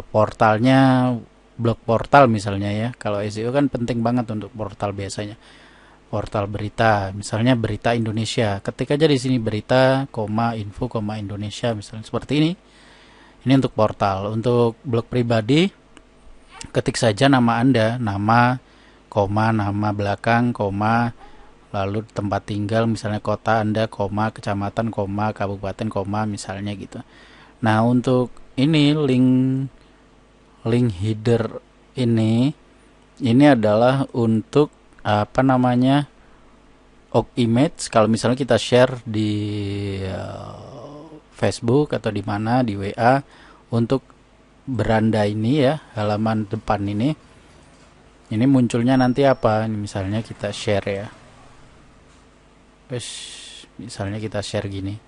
portalnya blog portal misalnya ya. Kalau SEO kan penting banget untuk portal biasanya. Portal berita, misalnya berita Indonesia. Ketik aja di sini berita, info, Indonesia misalnya seperti ini. Ini untuk portal. Untuk blog pribadi, ketik saja nama Anda, nama, koma, nama belakang, koma, lalu tempat tinggal, misalnya kota Anda, koma, kecamatan, koma, kabupaten, koma, misalnya gitu. Nah, untuk ini link header ini adalah untuk apa namanya, image. Kalau misalnya kita share di Facebook atau di mana, di WA, untuk beranda ini ya, halaman depan ini munculnya nanti apa. Ini misalnya kita share ya, misalnya kita share gini.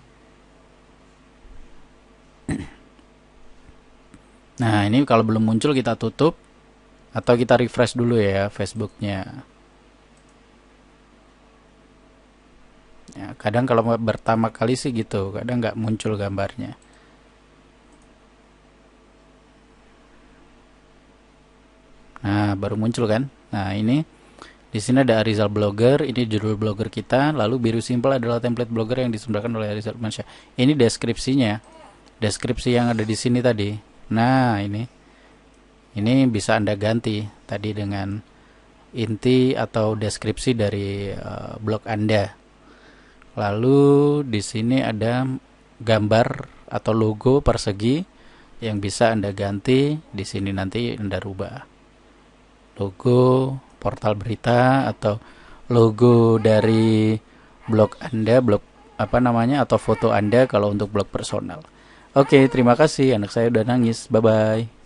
Nah, ini kalau belum muncul kita tutup atau kita refresh dulu ya Facebooknya. Ya, kadang kalau pertama kali sih gitu, kadang nggak muncul gambarnya. Nah, baru muncul kan? Nah, ini di sini ada Arizal Blogger, ini judul blogger kita, lalu biru simple adalah template blogger yang disembahkan oleh Arizal Mansyah. Ini deskripsinya. Deskripsi yang ada di sini tadi. Nah, ini bisa Anda ganti tadi dengan inti atau deskripsi dari blog Anda. Lalu di sini ada gambar atau logo persegi yang bisa Anda ganti. Di sini nanti Anda rubah logo portal berita atau logo dari blog Anda, blog apa namanya, atau foto Anda kalau untuk blog personal. Oke, terima kasih. Anak saya udah nangis. Bye bye.